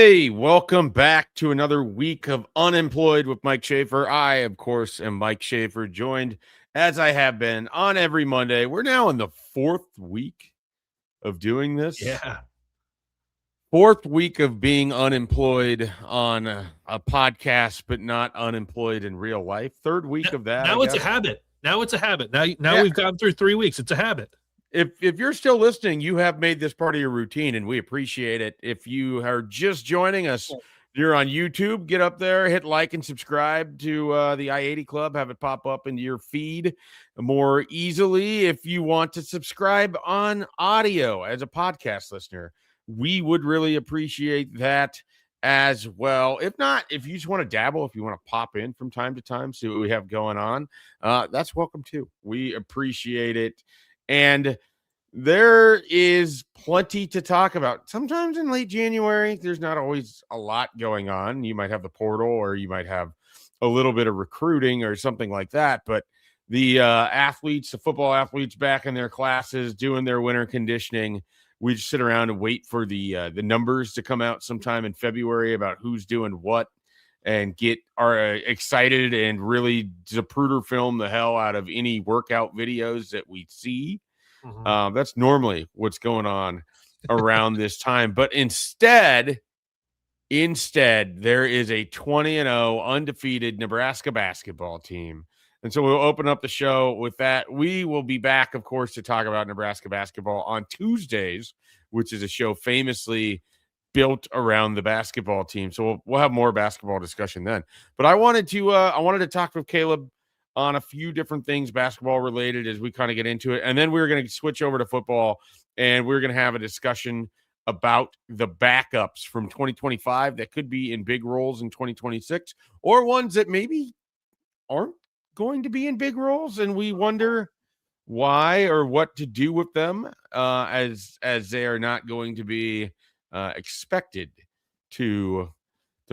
Hey, welcome back to another week of Unemployed with Mike Schaefer. I, of course, am Mike Schaefer, joined as I have been on every Monday. We're now in the fourth week of doing this. Yeah. Fourth week of being unemployed on a podcast, but not unemployed in real life. Third week of that. Now it's a habit. Now it's a habit. Now we've gone through 3 weeks. It's a habit. If you're still listening, you have made this part of your routine, and we appreciate it. If you are just joining us, you're on YouTube, get up there, hit like and subscribe to the I-80 Club, have it pop up into your feed more easily. If you want to subscribe on audio as a podcast listener, we would really appreciate that as well. If not, if you just want to dabble, if you want to pop in from time to time, see what we have going on, that's welcome too. We appreciate it. And there is plenty to talk about. Sometimes in late January, there's not always a lot going on. You might have the portal, or you might have a little bit of recruiting or something like that. But the athletes, the football athletes back in their classes, doing their winter conditioning, we just sit around and wait for the numbers to come out sometime in February about who's doing what, and get excited and really Zapruder film the hell out of any workout videos that we see. Mm-hmm. That's normally what's going on around this time. But instead, there is a 20-0 undefeated Nebraska basketball team. And so we'll open up the show with that. We will be back, of course, to talk about Nebraska basketball on Tuesdays, which is a show famously built around the basketball team. So we'll have more basketball discussion then. But I wanted to talk with Kaleb on a few different things basketball related as we kind of get into it. And then we're going to switch over to football, and we're going to have a discussion about the backups from 2025 that could be in big roles in 2026, or ones that maybe aren't going to be in big roles, and we wonder why or what to do with them as they are not going to be expected to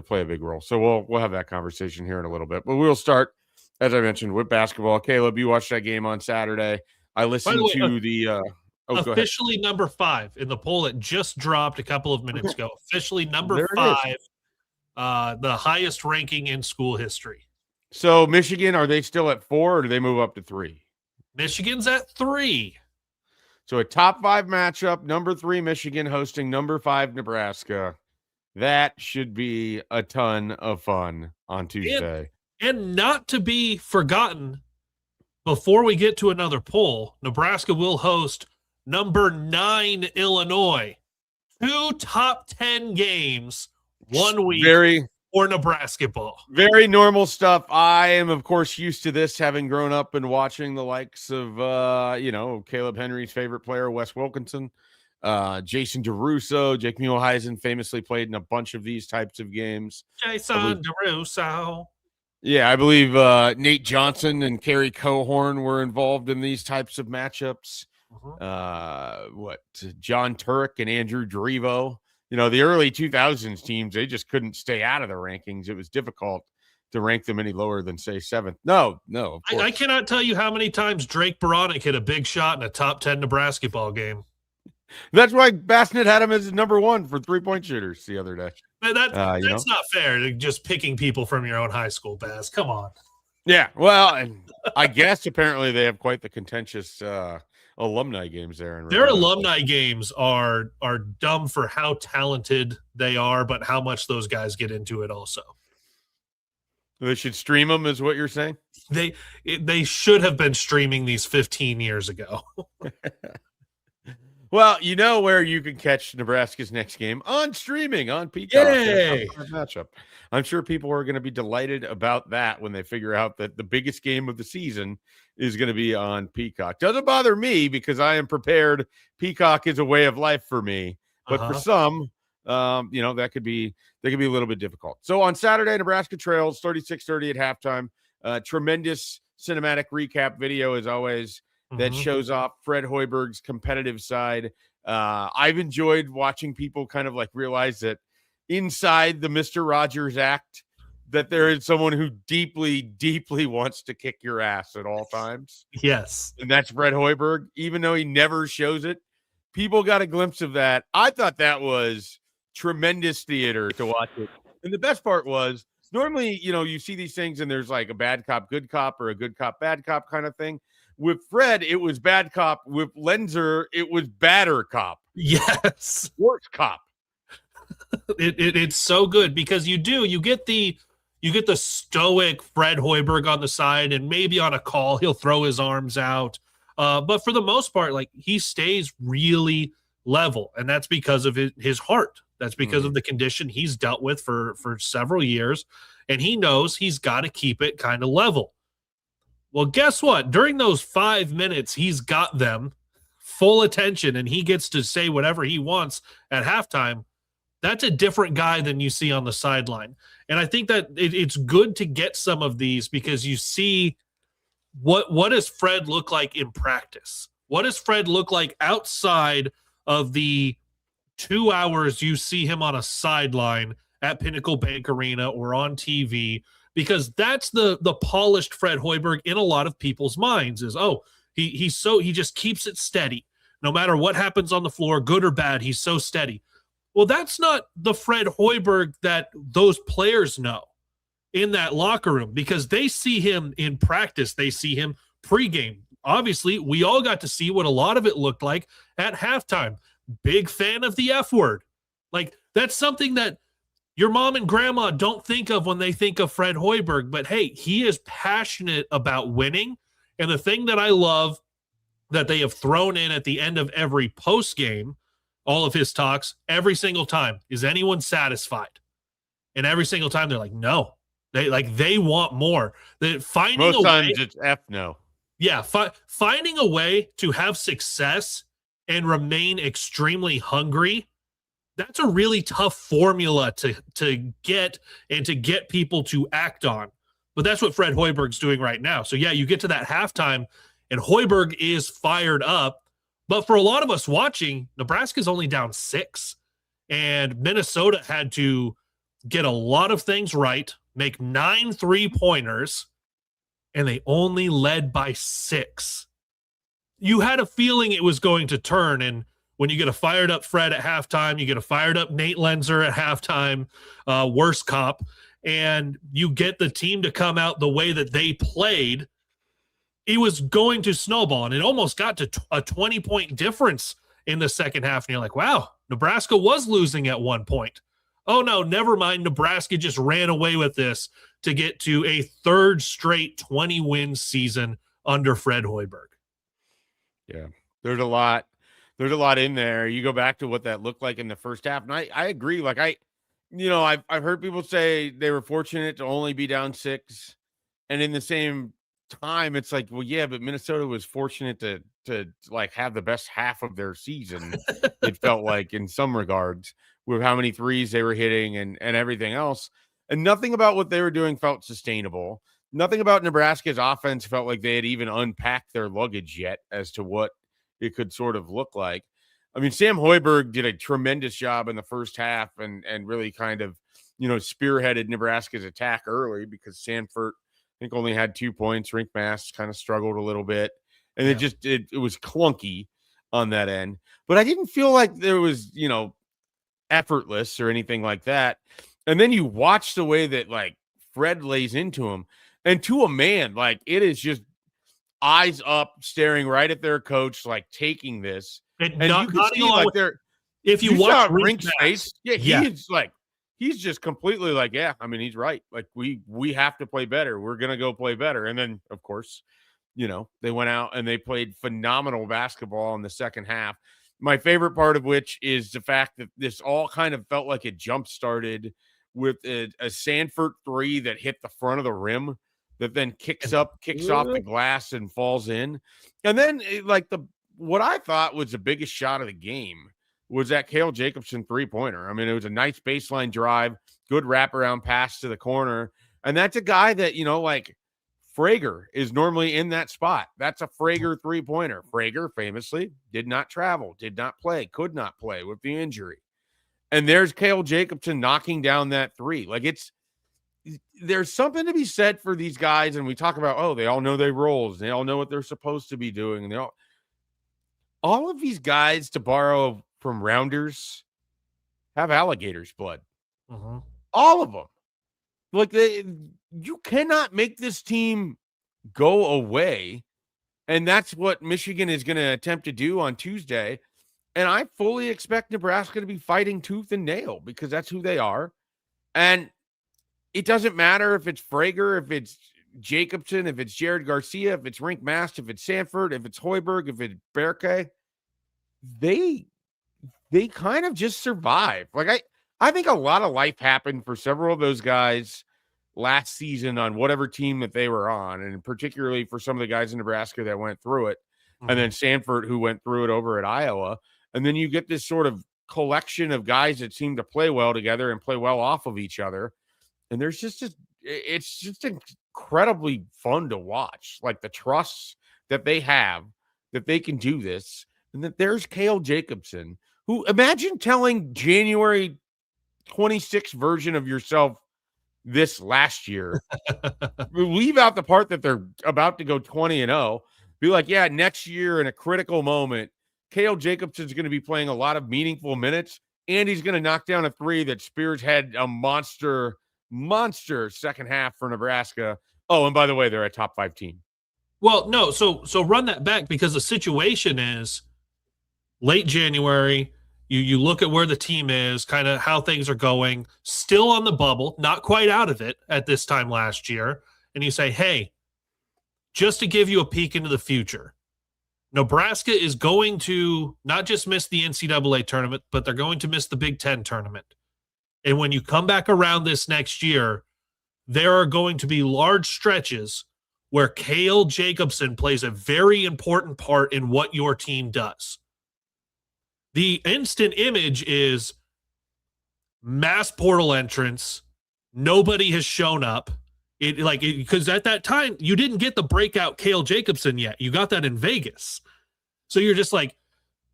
play a big role. So we'll have that conversation here in a little bit, but we'll start, as I mentioned, with basketball. Kaleb, you watched that game on Saturday. I listened to the officially number 5 in the poll that just dropped a couple of minutes ago. Officially number 5, the highest ranking in school history. So Michigan, are they still at 4, or do they move up to 3? Michigan's at 3. So a top 5 matchup, number 3 Michigan hosting number 5 Nebraska. That should be a ton of fun on Tuesday. And not to be forgotten, before we get to another poll, Nebraska will host number 9 Illinois. 2 top 10 games 1 week for Nebrasketball. Very normal stuff. I am, of course, used to this, having grown up and watching the likes of, Kaleb Henry's favorite player, Wes Wilkinson, Jason DeRusso, Jake Muehlheisen famously played in a bunch of these types of games. Jason DeRusso. Yeah, I believe Nate Johnson and Kerry Cohorn were involved in these types of matchups. John Turek and Andrew Drevo. The early 2000s teams, they just couldn't stay out of the rankings. It was difficult to rank them any lower than, say, 7th. No. I cannot tell you how many times Drake Baranek hit a big shot in a top 10 Nebrasketball game. That's why Bassnett had him as number 1 for 3-point shooters the other day. That's not fair, just picking people from your own high school, Bass. Come on. Yeah, well, and I guess apparently they have quite the contentious alumni games there. Their alumni games are dumb for how talented they are, but how much those guys get into it also. They should stream them, is what you're saying? They should have been streaming these 15 years ago. Well, you know where you can catch Nebraska's next game? On streaming, on Peacock. Yay! Matchup. I'm sure people are going to be delighted about that when they figure out that the biggest game of the season is going to be on Peacock. Doesn't bother me because I am prepared. Peacock is a way of life for me. But for some, that could be a little bit difficult. So on Saturday, Nebraska trails 36-30 at halftime. Tremendous cinematic recap video, as always, that shows off Fred Hoiberg's competitive side. I've enjoyed watching people kind of like realize that inside the Mr. Rogers act, that there is someone who deeply, deeply wants to kick your ass at all times. Yes. And that's Fred Hoiberg, even though he never shows it. People got a glimpse of that. I thought that was tremendous theater to watch it. And the best part was normally, you see these things and there's like a bad cop, good cop, or a good cop, bad cop kind of thing. With Fred, it was bad cop. With Lenzer, it was badder cop. Yes. Worse cop. It's so good because you get the stoic Fred Hoiberg on the side, and maybe on a call he'll throw his arms out. But for the most part, like, he stays really level, and that's because of his heart. That's because of the condition he's dealt with for several years, and he knows he's got to keep it kind of level. Well, guess what? During those 5 minutes, he's got them full attention, and he gets to say whatever he wants at halftime. That's a different guy than you see on the sideline. And I think that it's good to get some of these because you see what does Fred look like in practice? What does Fred look like outside of the 2 hours you see him on a sideline at Pinnacle Bank Arena or on TV? Because that's the polished Fred Hoiberg in a lot of people's minds is, he just keeps it steady. No matter what happens on the floor, good or bad, he's so steady. Well, that's not the Fred Hoiberg that those players know in that locker room because they see him in practice. They see him pregame. Obviously, we all got to see what a lot of it looked like at halftime. Big fan of the F word. Like, that's something that your mom and grandma don't think of when they think of Fred Hoiberg. But, hey, he is passionate about winning. And the thing that I love that they have thrown in at the end of every post game, all of his talks, every single time, is anyone satisfied? And every single time they're like, no. They want more. Most times it's F no. Yeah, finding a way to have success and remain extremely hungry, that's a really tough formula to get and to get people to act on. But that's what Fred Hoiberg's doing right now. So, yeah, you get to that halftime, and Hoiberg is fired up. But for a lot of us watching, Nebraska's only down 6. And Minnesota had to get a lot of things right, make 9 3-pointers, and they only led by 6. You had a feeling it was going to turn, and when you get a fired up Fred at halftime, you get a fired up Nate Lenzer at halftime, worse cop, and you get the team to come out the way that they played, it was going to snowball, and it almost got to a 20-point difference in the second half, and you're like, wow, Nebraska was losing at one point. Oh, no, never mind. Nebraska just ran away with this to get to a third straight 20-win season under Fred Hoiberg. Yeah, there's a lot in there. You go back to what that looked like in the first half, and I agree. Like, I've heard people say they were fortunate to only be down 6, and in the same time, it's like, well, yeah, but Minnesota was fortunate to like have the best half of their season. It felt like in some regards with how many threes they were hitting and everything else, and nothing about what they were doing felt sustainable. Nothing about Nebraska's offense felt like they had even unpacked their luggage yet as to what it could sort of look like. I mean, Sam Hoiberg did a tremendous job in the first half and really kind of, spearheaded Nebraska's attack early because Sanford, I think, only had 2 points. Rink Mass kind of struggled a little bit, and it was clunky on that end. But I didn't feel like there was, effortless or anything like that. And then you watch the way that like Fred lays into him, and to a man, like, it is just eyes up, staring right at their coach, like taking this. And you can see like if you watch Rink's face, he's just completely like, yeah, I mean, he's right. Like, we have to play better. We're gonna go play better. And then, of course, they went out and they played phenomenal basketball in the second half. My favorite part of which is the fact that this all kind of felt like it jump started with a Sanford 3 that hit the front of the rim that then kicks off the glass and falls in. And then what I thought was the biggest shot of the game was that Kaleb Jacobson 3-pointer. I mean, it was a nice baseline drive, good wraparound pass to the corner. And that's a guy that, Frager is normally in that spot. That's a Frager 3-pointer. Frager famously did not travel, did not play, could not play with the injury. And there's Kaleb Jacobson knocking down that 3. Like, there's something to be said for these guys. And we talk about, they all know their roles. They all know what they're supposed to be doing. And all of these guys, to borrow from Rounders, have alligator's blood. Mm-hmm. All of them. Like, you cannot make this team go away. And that's what Michigan is going to attempt to do on Tuesday. And I fully expect Nebraska to be fighting tooth and nail because that's who they are. And it doesn't matter if it's Frager, if it's Jacobson, if it's Jared Garcia, if it's Rink Mast, if it's Sanford, if it's Hoiberg, if it's Berke. They kind of just survive. Like, I think a lot of life happened for several of those guys last season on whatever team that they were on, and particularly for some of the guys in Nebraska that went through it, and then Sanford who went through it over at Iowa. And then you get this sort of collection of guys that seem to play well together and play well off of each other. And there's it's just incredibly fun to watch, like the trust that they have that they can do this. And that there's Cale Jacobson, who, imagine telling January 26th version of yourself this last year, leave out the part that they're about to go 20-0, be like, yeah, next year in a critical moment, Cale Jacobson's going to be playing a lot of meaningful minutes, and he's going to knock down a three that Spears had a monster second half for Nebraska. Oh, and by the way, they're a top 5 team. Well, no, so run that back, because the situation is late January. You look at where the team is, kind of how things are going, still on the bubble, not quite out of it at this time last year. And you say, hey, just to give you a peek into the future, Nebraska is going to not just miss the NCAA tournament, but they're going to miss the Big Ten tournament. And when you come back around this next year, there are going to be large stretches where Cale Jacobson plays a very important part in what your team does. The instant image is mass portal entrance. Nobody has shown up. Because at that time, you didn't get the breakout Cale Jacobson yet. You got that in Vegas. So you're just like,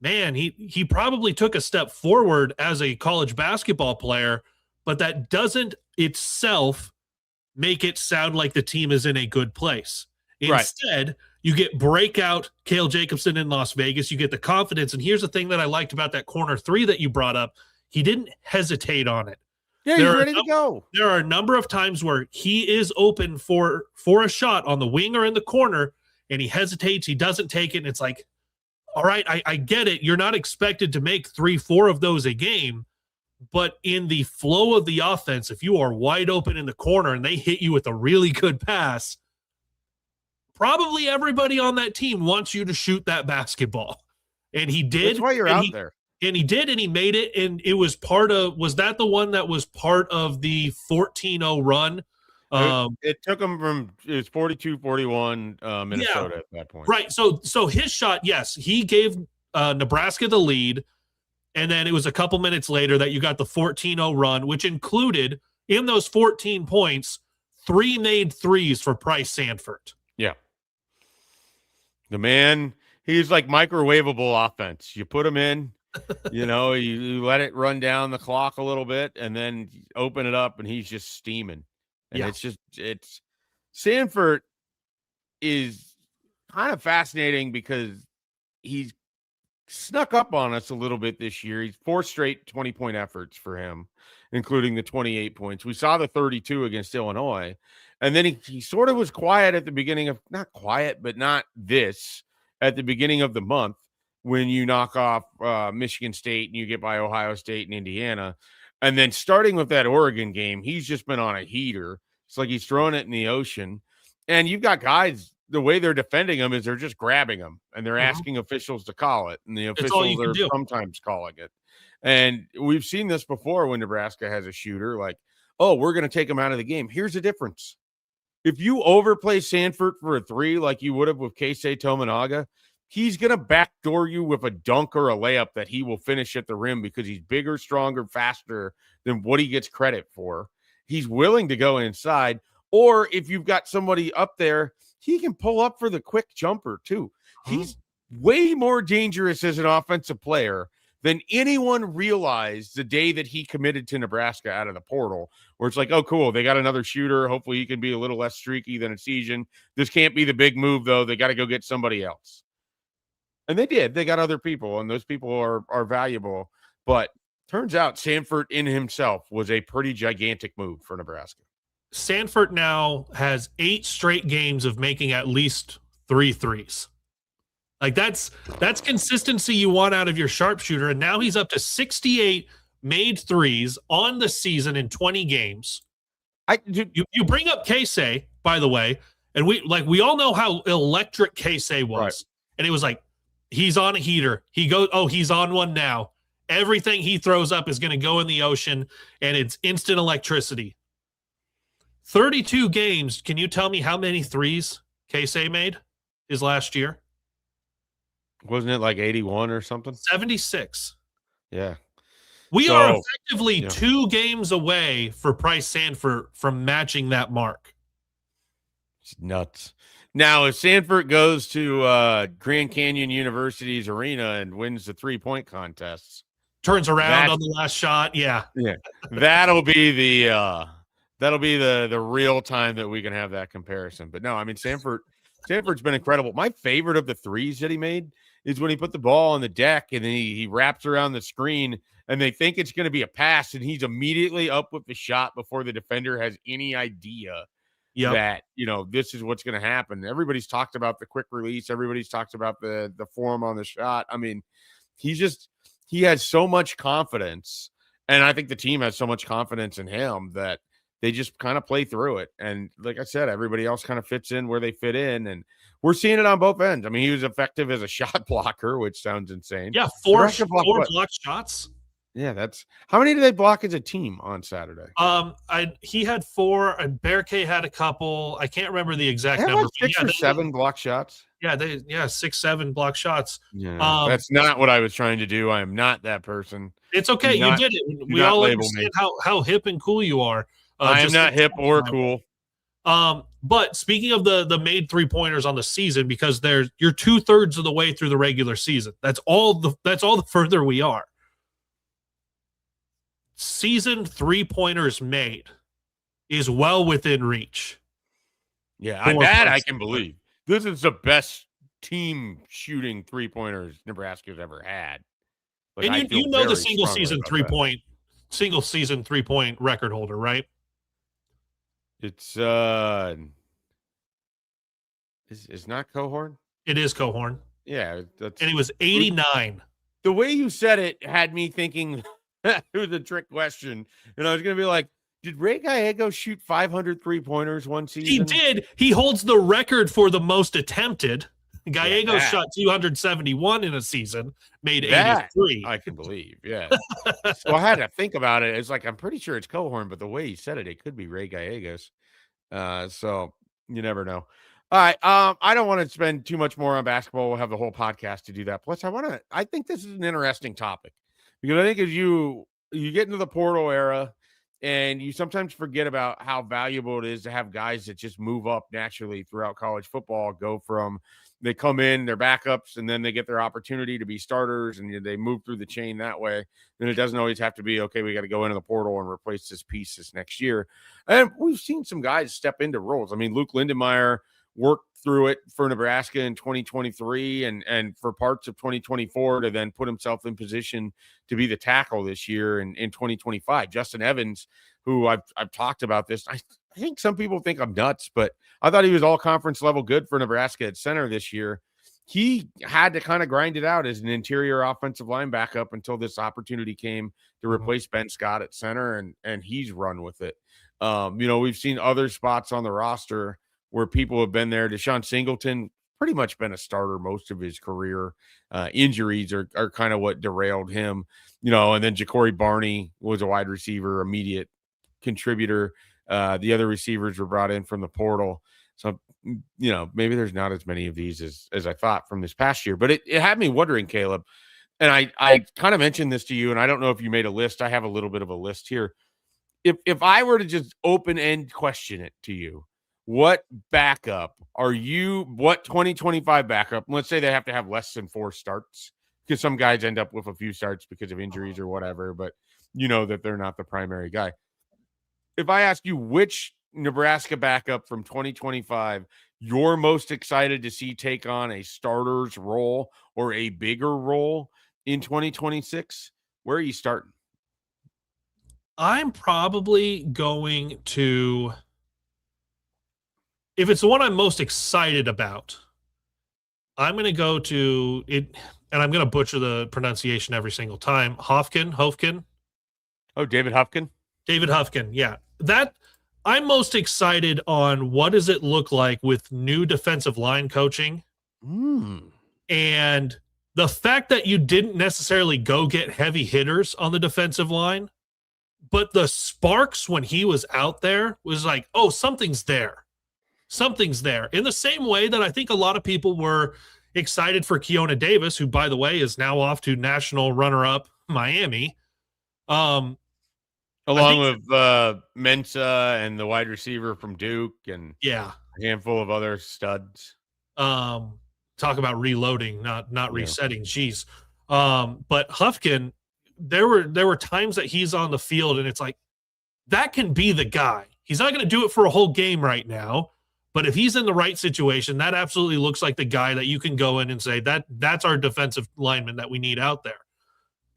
man, he probably took a step forward as a college basketball player, but that doesn't itself make it sound like the team is in a good place. Instead, you get breakout Cale Jacobson in Las Vegas. You get the confidence. And here's the thing that I liked about that corner three that you brought up. He didn't hesitate on it. Yeah, he's ready to go. There are a number of times where he is open for a shot on the wing or in the corner, and he hesitates. He doesn't take it. And it's like, all right, I get it. You're not expected to make 3-4 of those a game. But in the flow of the offense, if you are wide open in the corner and they hit you with a really good pass, probably everybody on that team wants you to shoot that basketball. And he did. That's why you're out there. And he did, and he made it. And it was was that the one that was part of the 14-0 run? It took him from, it was 42-41 Minnesota at that point. Right. So his shot, yes, he gave Nebraska the lead. And then it was a couple minutes later that you got the 14-0 run, which included, in those 14 points, 3 made threes for Price Sanford. Yeah. The man, he's like microwavable offense. You put him in, you let it run down the clock a little bit and then open it up and he's just steaming. And it's Sanford is kind of fascinating because he's snuck up on us a little bit this year. He's 4 straight 20-point efforts for him, including the 28 points. We saw the 32 against Illinois. And then he sort of was quiet at the beginning of, not quiet, but not this, at the beginning of the month when you knock off Michigan State and you get by Ohio State and Indiana. And then starting with that Oregon game, he's just been on a heater. It's like he's throwing it in the ocean. And you've got guys, the way they're defending him is they're just grabbing him and they're asking officials to call it. And the officials are sometimes calling it. And we've seen this before when Nebraska has a shooter like, oh, we're going to take him out of the game. Here's the difference. If you overplay Sanford for a 3 like you would have with Keisei Tominaga, he's going to backdoor you with a dunk or a layup that he will finish at the rim because he's bigger, stronger, faster than what he gets credit for. He's willing to go inside. Or if you've got somebody up there, he can pull up for the quick jumper too. He's way more dangerous as an offensive player than anyone realized the day that he committed to Nebraska out of the portal, where it's like, oh, cool, they got another shooter. Hopefully he can be a little less streaky than Esiason. This can't be the big move, though. They got to go get somebody else. And they did. They got other people, and those people are valuable. But Turns out Sanford in himself was a pretty gigantic move for Nebraska. Sanford now has 8 straight games of making at least 3 threes. Like that's consistency you want out of your sharpshooter. And now he's up to 68 made threes on the season in 20 games. You bring up Casey, by the way, and we all know how electric Casey was. Right. And it was like, he's on a heater. He's on one now. Everything he throws up is going to go in the ocean, and it's instant electricity. 32 games. Can you tell me how many threes Casey made his last year? Wasn't it like 81 or something? 76. Yeah. We are effectively 2 games away for Price Sanford from matching that mark. It's nuts. Now, if Sanford goes to Grand Canyon University's arena and wins the 3-point contests, turns around on the last shot, yeah, that'll be the real time that we can have that comparison. But no, I mean Sanford's been incredible. My favorite of the threes that he made is when he put the ball on the deck and then he wraps around the screen and they think it's going to be a pass and he's immediately up with the shot before the defender has any idea that, this is what's going to happen. Everybody's talked about the quick release. Everybody's talked about the form on the shot. I mean, he has so much confidence, and I think the team has so much confidence in him that they just kind of play through it. And like I said, everybody else kind of fits in where they fit in, and we're seeing it on both ends. I mean, he was effective as a shot blocker, which sounds insane. Yeah, four blocked shots. Yeah, that's how many do they block as a team on Saturday? He had 4, and Bearcay had a couple. I can't remember the exact number. Like 6 or 7 block shots. Yeah, 6, 7 block shots. Yeah, that's not what I was trying to do. I am not that person. It's okay. You did it. We all understand how hip and cool you are. I am not hip or cool. But speaking of the made 3-pointers on the season, because you're 2/3 of the way through the regular season. That's all the further we are. Season 3-pointers made is well within reach. Yeah, I can believe. This is the best team shooting 3-pointers Nebraska's ever had. Like, and you know the single season 3-point record holder, right? It's it's not Cohorn? It is Cohorn. Yeah, and it was 89. The way you said it had me thinking it was a trick question. And I was going to be like, did Ray Gallego shoot 500 3-pointers one season? He did. He holds the record for the most attempted. Gallego shot 271 in a season, made 83. I can believe, yeah. So I had to think about it. It's like, I'm pretty sure it's Cohorn, but the way he said it, it could be Ray Gallegos. So you never know. All right. I don't want to spend too much more on basketball. We'll have the whole podcast to do that. Plus, I think this is an interesting topic. Because I think as you get into the portal era and you sometimes forget about how valuable it is to have guys that just move up naturally throughout college football, go from they come in, they're backups, and then they get their opportunity to be starters, and they move through the chain that way. Then it doesn't always have to be, okay, we got to go into the portal and replace this piece this next year. And we've seen some guys step into roles. I mean, Luke Lindenmeyer worked through it for Nebraska in 2023 and for parts of 2024 to then put himself in position to be the tackle this year in 2025. Justin Evans, who I've talked about this, I think some people think I'm nuts, but I thought he was all conference level good for Nebraska at center this year. He had to kind of grind it out as an interior offensive line backup until this opportunity came to replace Ben Scott at center, and he's run with it. We've seen other spots on the roster where people have been there. Deshaun Singleton pretty much been a starter most of his career. Injuries are kind of what derailed him, and then Ja'Cory Barney was a wide receiver, immediate contributor. The other receivers were brought in from the portal. So, maybe there's not as many of these as I thought from this past year, but it had me wondering, Caleb, and I kind of mentioned this to you, and I don't know if you made a list. I have a little bit of a list here. If I were to just open-end question it to you, what 2025 backup, let's say they have to have less than 4 starts, because some guys end up with a few starts because of injuries or whatever, but that they're not the primary guy. If I ask you which Nebraska backup from 2025 you're most excited to see take on a starter's role or a bigger role in 2026, where are you starting? I'm probably going to, if it's the one I'm most excited about, I'm going to go to it, and I'm going to butcher the pronunciation every single time. Hofkin. Oh, David Hufkin. David Hufkin. Yeah. That I'm most excited on what does it look like with new defensive line coaching. And the fact that you didn't necessarily go get heavy hitters on the defensive line, but the sparks when he was out there was like, oh, something's there. Something's there. In the same way that I think a lot of people were excited for Keona Davis, who, by the way, is now off to national runner-up Miami. Along with Mensa and the wide receiver from Duke and a handful of other studs. Talk about reloading, not resetting. Jeez. But Hufkin, there were times that he's on the field and it's like, that can be the guy. He's not going to do it for a whole game right now, but if he's in the right situation, that absolutely looks like the guy that you can go in and say that's our defensive lineman that we need out there.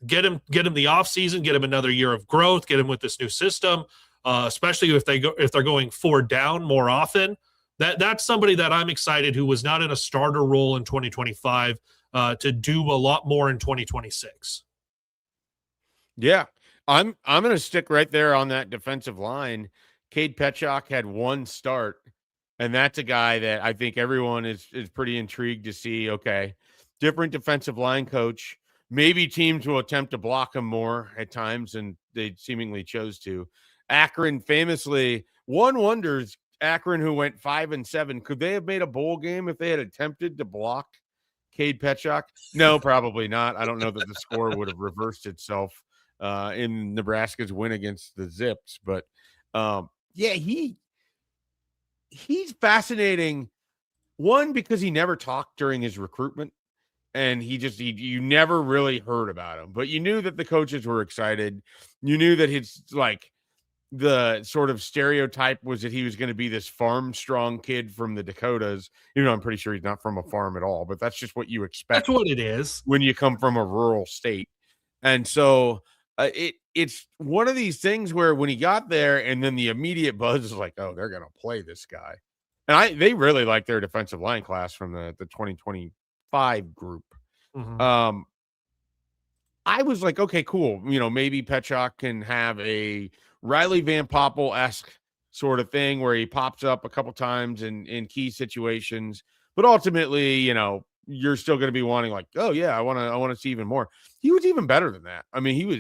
Get him the offseason, get him another year of growth, get him with this new system, especially if they're going 4 down more often. That's somebody that I'm excited who was not in a starter role in 2025 to do a lot more in 2026. Yeah, I'm going to stick right there on that defensive line. Cade Petchak had 1 start, and that's a guy that I think everyone is pretty intrigued to see. Okay, different defensive line coach. Maybe teams will attempt to block him more at times, and they seemingly chose to. Akron famously, one wonders, Akron, who went 5-7, could they have made a bowl game if they had attempted to block Cade Petchak? No, probably not. I don't know that the score would have reversed itself in Nebraska's win against the Zips. But, yeah, he's fascinating, one, because he never talked during his recruitment. And you never really heard about him, but you knew that the coaches were excited. You knew that his, like, the sort of stereotype was that he was going to be this farm strong kid from the Dakotas. You know, I'm pretty sure he's not from a farm at all, but that's just what you expect. That's what it is when you come from a rural state. And so it's one of these things where when he got there and then the immediate buzz is like, oh, they're going to play this guy. And they really like their defensive line class from the 2025 group. Mm-hmm. I was like, okay, cool. You know, maybe Petchak can have a Riley Van Poppel-esque sort of thing where he pops up a couple times in key situations, but ultimately, you know, you're still going to be wanting like, oh yeah, I want to see even more. He was even better than that. I mean, he was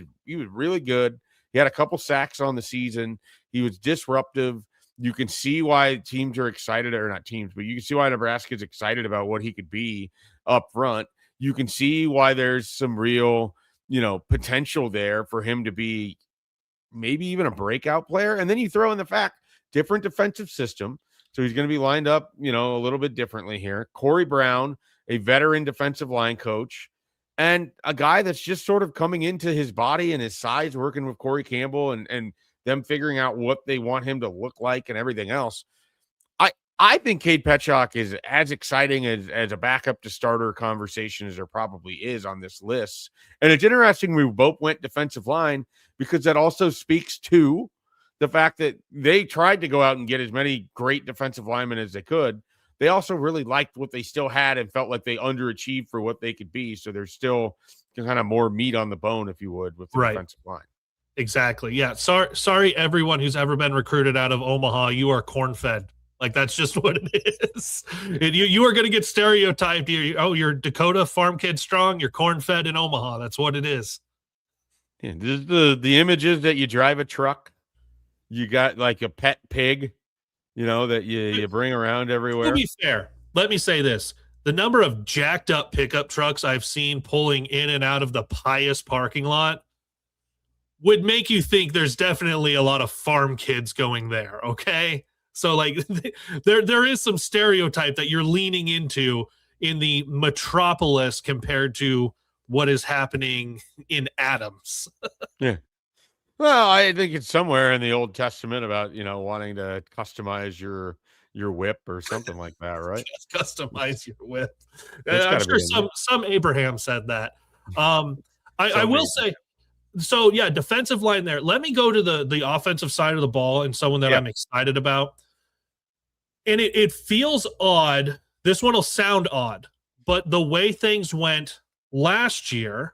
really good. He had a couple sacks on the season. He was disruptive. You can see why teams are excited, or not teams, but you can see why Nebraska is excited about what he could be up front. You can see why there's some real, you know, potential there for him to be maybe even a breakout player. And then you throw in the fact, different defensive system. So he's going to be lined up, you know, a little bit differently here. Corey Brown, a veteran defensive line coach, and a guy that's just sort of coming into his body and his size, working with Corey Campbell and them figuring out what they want him to look like and everything else. I think Cade Petchak is as exciting as a backup to starter conversation as there probably is on this list. And it's interesting we both went defensive line because that also speaks to the fact that they tried to go out and get as many great defensive linemen as they could. They also really liked what they still had and felt like they underachieved for what they could be. So there's still kind of more meat on the bone, if you would, with the defensive line. Exactly. Yeah. Sorry, everyone who's ever been recruited out of Omaha. You are corn-fed. Like, that's just what it is. And you are going to get stereotyped. You're Dakota farm kid strong. You're corn-fed in Omaha. That's what it is. Yeah, this is the images that you drive a truck. You got like a pet pig, you know, that you bring around everywhere. To be fair, let me say this. The number of jacked up pickup trucks I've seen pulling in and out of the Pius parking lot would make you think there's definitely a lot of farm kids going there, okay? So, like, there is some stereotype that you're leaning into in the metropolis compared to what is happening in Adams. Yeah. Well, I think it's somewhere in the Old Testament about, you know, wanting to customize your whip or something like that, right? Just customize your whip. I'm sure some Abraham said that. I will say So yeah, defensive line there. Let me go to the offensive side of the ball and someone that I'm excited about. And it feels odd. This one will sound odd, but the way things went last year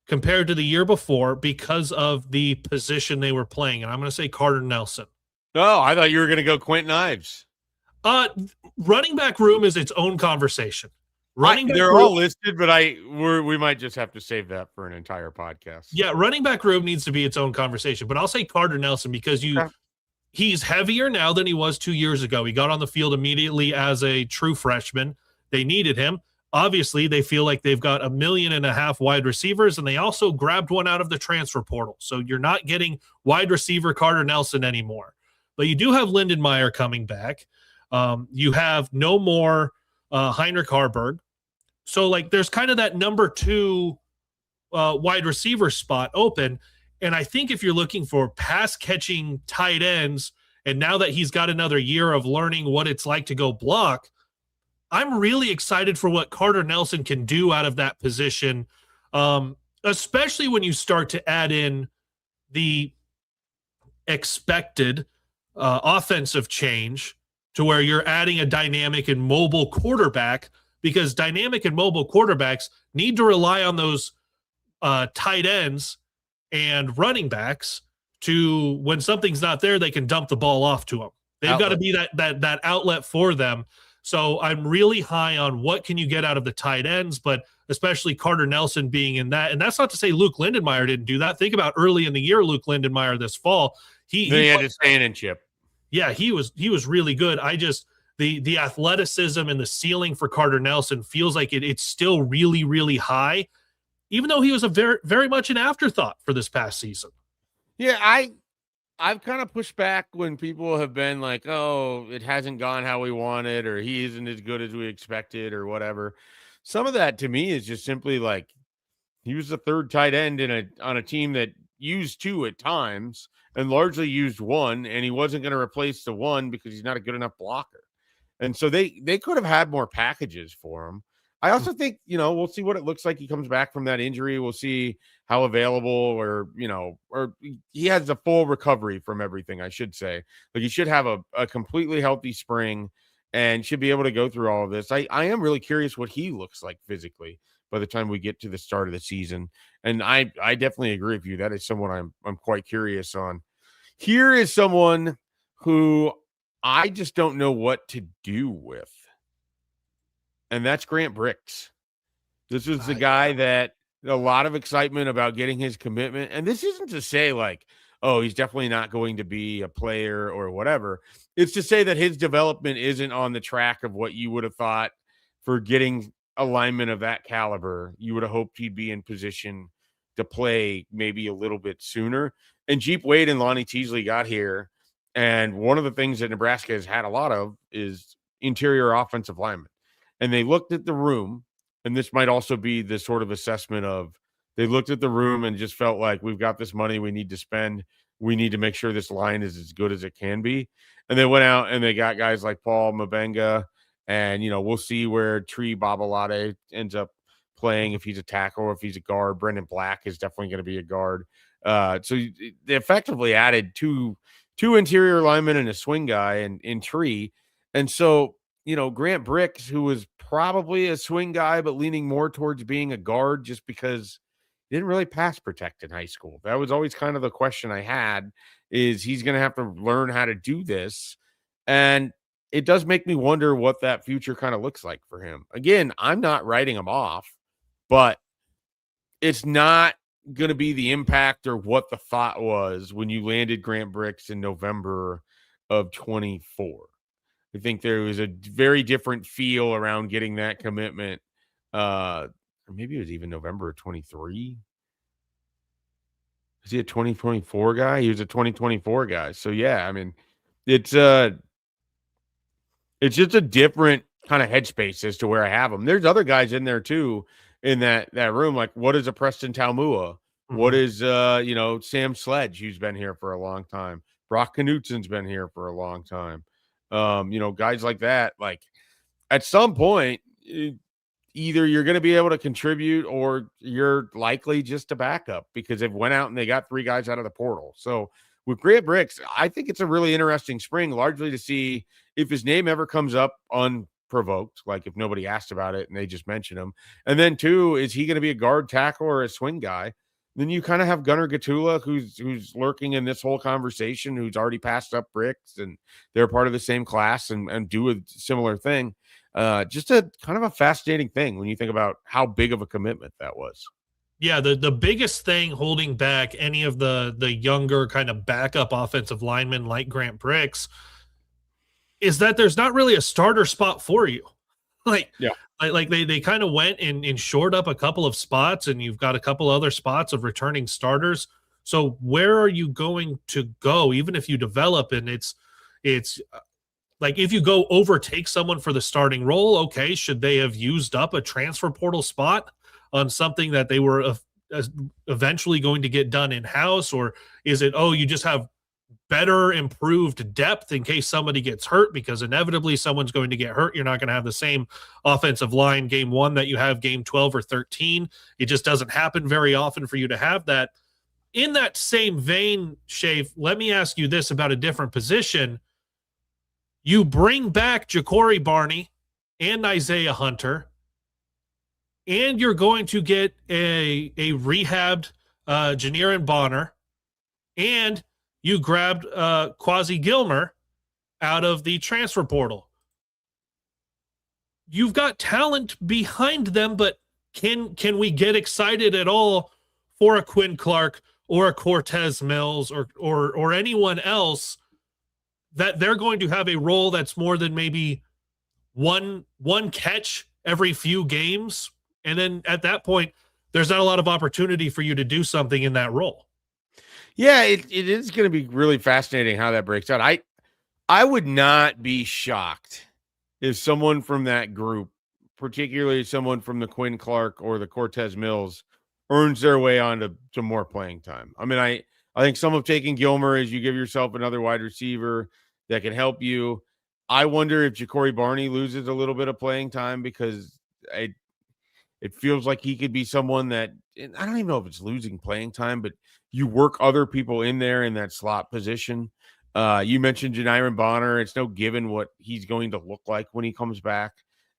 compared to the year before because of the position they were playing. And I'm going to say Carter Nelson. Oh, I thought you were going to go Quentin Ives. Running back room is its own conversation. They're all listed, but we might just have to save that for an entire podcast. Yeah, running back room needs to be its own conversation. But I'll say Carter Nelson because he's heavier now than he was 2 years ago. He got on the field immediately as a true freshman. They needed him. Obviously, they feel like they've got 1.5 million wide receivers, and they also grabbed one out of the transfer portal. So you're not getting wide receiver Carter Nelson anymore. But you do have Lindenmeyer coming back. You have no more Heinrich Harburg. So, like, there's kind of that number 2 wide receiver spot open. And I think if you're looking for pass-catching tight ends, and now that he's got another year of learning what it's like to go block, I'm really excited for what Carter Nelson can do out of that position, especially when you start to add in the expected offensive change to where you're adding a dynamic and mobile quarterback, because dynamic and mobile quarterbacks need to rely on those tight ends and running backs to, when something's not there, they can dump the ball off to them. They've got to be that outlet for them. So I'm really high on what can you get out of the tight ends, but especially Carter Nelson being in that. And that's not to say Luke Lindenmeyer didn't do that. Think about early in the year, Luke Lindenmeyer this fall. He had his stand and chip. Yeah, he was really good. The athleticism and the ceiling for Carter Nelson feels like it's still really, really high, even though he was a very, very much an afterthought for this past season. Yeah, I've kind of pushed back when people have been like, oh, it hasn't gone how we wanted, or he isn't as good as we expected, or whatever. Some of that to me is just simply like he was the third tight end on a team that used 2 at times and largely used 1, and he wasn't going to replace the 1 because he's not a good enough blocker. And so they could have had more packages for him. I also think, we'll see what it looks like. He comes back from that injury. We'll see how available or he has a full recovery from everything, I should say. Like, he should have a completely healthy spring and should be able to go through all of this. I am really curious what he looks like physically by the time we get to the start of the season. And I definitely agree with you. That is someone I'm quite curious on. Here is someone who I just don't know what to do with. And that's Grant Brix. This was the guy that a lot of excitement about getting his commitment. And this isn't to say like, oh, he's definitely not going to be a player or whatever. It's to say that his development isn't on the track of what you would have thought for getting a lineman of that caliber. You would have hoped he'd be in position to play maybe a little bit sooner. And Jeep Wade and Lonnie Teasley got here. And one of the things that Nebraska has had a lot of is interior offensive linemen. And they looked at the room, and this might also be the sort of assessment of they looked at the room and just felt like we've got this money we need to spend. We need to make sure this line is as good as it can be. And they went out and they got guys like Paul Mabenga, and, we'll see where Tree Babalade ends up playing, if he's a tackle or if he's a guard. Brendan Black is definitely going to be a guard. So they effectively added two interior linemen and a swing guy in Tree. And so, Grant Brix, who was probably a swing guy, but leaning more towards being a guard just because he didn't really pass protect in high school. That was always kind of the question I had, is he's going to have to learn how to do this. And it does make me wonder what that future kind of looks like for him. Again, I'm not writing him off, but it's not going to be the impact or what the thought was when you landed Grant Brix in November of 24. I think there was a very different feel around getting that commitment. Or maybe it was even November of 23. Is he a 2024 guy? He was a 2024 guy. So yeah, I mean, it's just a different kind of headspace as to where I have him. There's other guys in there too in that room. Like, what is a Preston Talmua? Mm-hmm. What is Sam Sledge, who's been here for a long time. Brock Knutson's been here for a long time. Guys like that, like at some point, either you're going to be able to contribute or you're likely just a backup because they've went out and they got 3 guys out of the portal. So with Grant Bricks, I think it's a really interesting spring, largely to see if his name ever comes up unprovoked, like if nobody asked about it and they just mention him. And then 2, is he going to be a guard, tackle, or a swing guy? Then you kind of have Gunnar Gatula, who's lurking in this whole conversation, who's already passed up Bricks, and they're part of the same class and do a similar thing. Just a kind of a fascinating thing when you think about how big of a commitment that was. Yeah, the biggest thing holding back any of the younger kind of backup offensive linemen like Grant Bricks is that there's not really a starter spot for you. Like, yeah, like they kind of went and shored up a couple of spots, and you've got a couple other spots of returning starters. So where are you going to go? Even if you develop, and it's like if you go overtake someone for the starting role, okay, should they have used up a transfer portal spot on something that they were eventually going to get done in-house? Or is it, oh, you just have better improved depth in case somebody gets hurt, because inevitably someone's going to get hurt. You're not going to have the same offensive line game 1 that you have game 12 or 13. It just doesn't happen very often for you to have that. In that same vein, Schaefer, let me ask you this about a different position. You bring back Ja'Cory Barney and Isaiah Hunter, and you're going to get a rehabbed Janiran Bonner, and you grabbed Quasi Gilmer out of the transfer portal. You've got talent behind them, but can we get excited at all for a Quinn Clark or a Cortez Mills or anyone else that they're going to have a role that's more than maybe one catch every few games? And then at that point, there's not a lot of opportunity for you to do something in that role. Yeah, it is going to be really fascinating how that breaks out. I would not be shocked if someone from that group, particularly someone from the Quinn Clark or the Cortez Mills, earns their way onto more playing time. I mean, I think some of taking Gilmer is you give yourself another wide receiver that can help you. I wonder if Ja'Cory Barney loses a little bit of playing time, because it feels like he could be someone that, and I don't even know if it's losing playing time, but you work other people in there in that slot position. You mentioned Janiran Bonner. It's no given what he's going to look like when he comes back.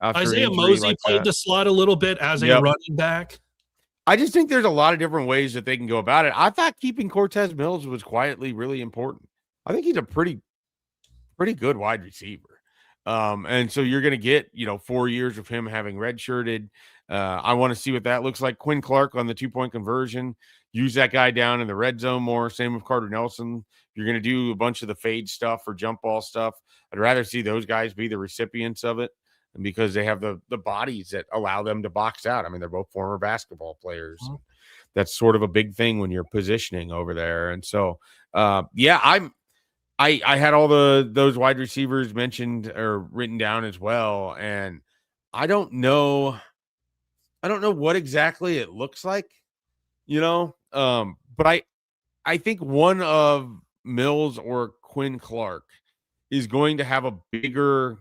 Isaiah Mosey played the slot a little bit as a running back. I just think there's a lot of different ways that they can go about it. I thought keeping Cortez Mills was quietly really important. I think he's a pretty good wide receiver. And so you're going to get, 4 years of him having redshirted. I want to see what that looks like. Quinn Clark on the 2-point conversion, use that guy down in the red zone more. Same with Carter Nelson. You're going to do a bunch of the fade stuff or jump ball stuff. I'd rather see those guys be the recipients of it, and because they have the bodies that allow them to box out. I mean, they're both former basketball players. Mm-hmm. That's sort of a big thing when you're positioning over there. And so, I had all those wide receivers mentioned or written down as well. And I don't know what exactly it looks like, but I think one of Mills or Quinn Clark is going to have a bigger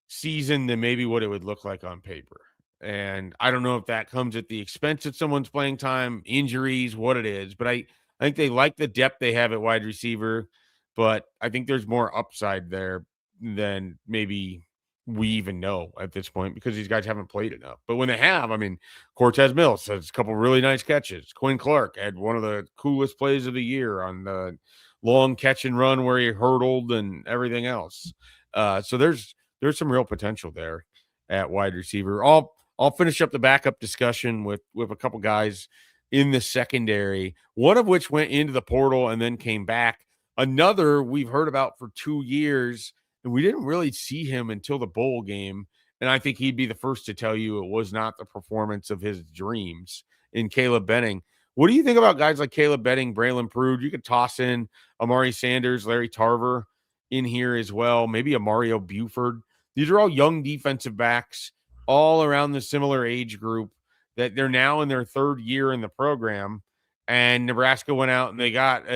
season than maybe what it would look like on paper. And I don't know if that comes at the expense of someone's playing time, injuries, what it is, but I think they like the depth they have at wide receiver, but I think there's more upside there than maybe we even know at this point, because these guys haven't played enough. But when they have, I mean, Cortez Mills has a couple really nice catches. Quinn Clark had one of the coolest plays of the year on the long catch and run where he hurdled and everything else. So there's some real potential there at wide receiver. I'll finish up the backup discussion with a couple guys in the secondary, one of which went into the portal and then came back. Another we've heard about for 2 years, and we didn't really see him until the bowl game. And I think he'd be the first to tell you it was not the performance of his dreams in Kaleb Benning. What do you think about guys like Kaleb Benning, Braylon Prude? You could toss in Amari Sanders, Larry Tarver in here as well. Maybe a Mario Buford. These are all young defensive backs, all around the similar age group, that they're now in their 3rd year in the program. And Nebraska went out and they got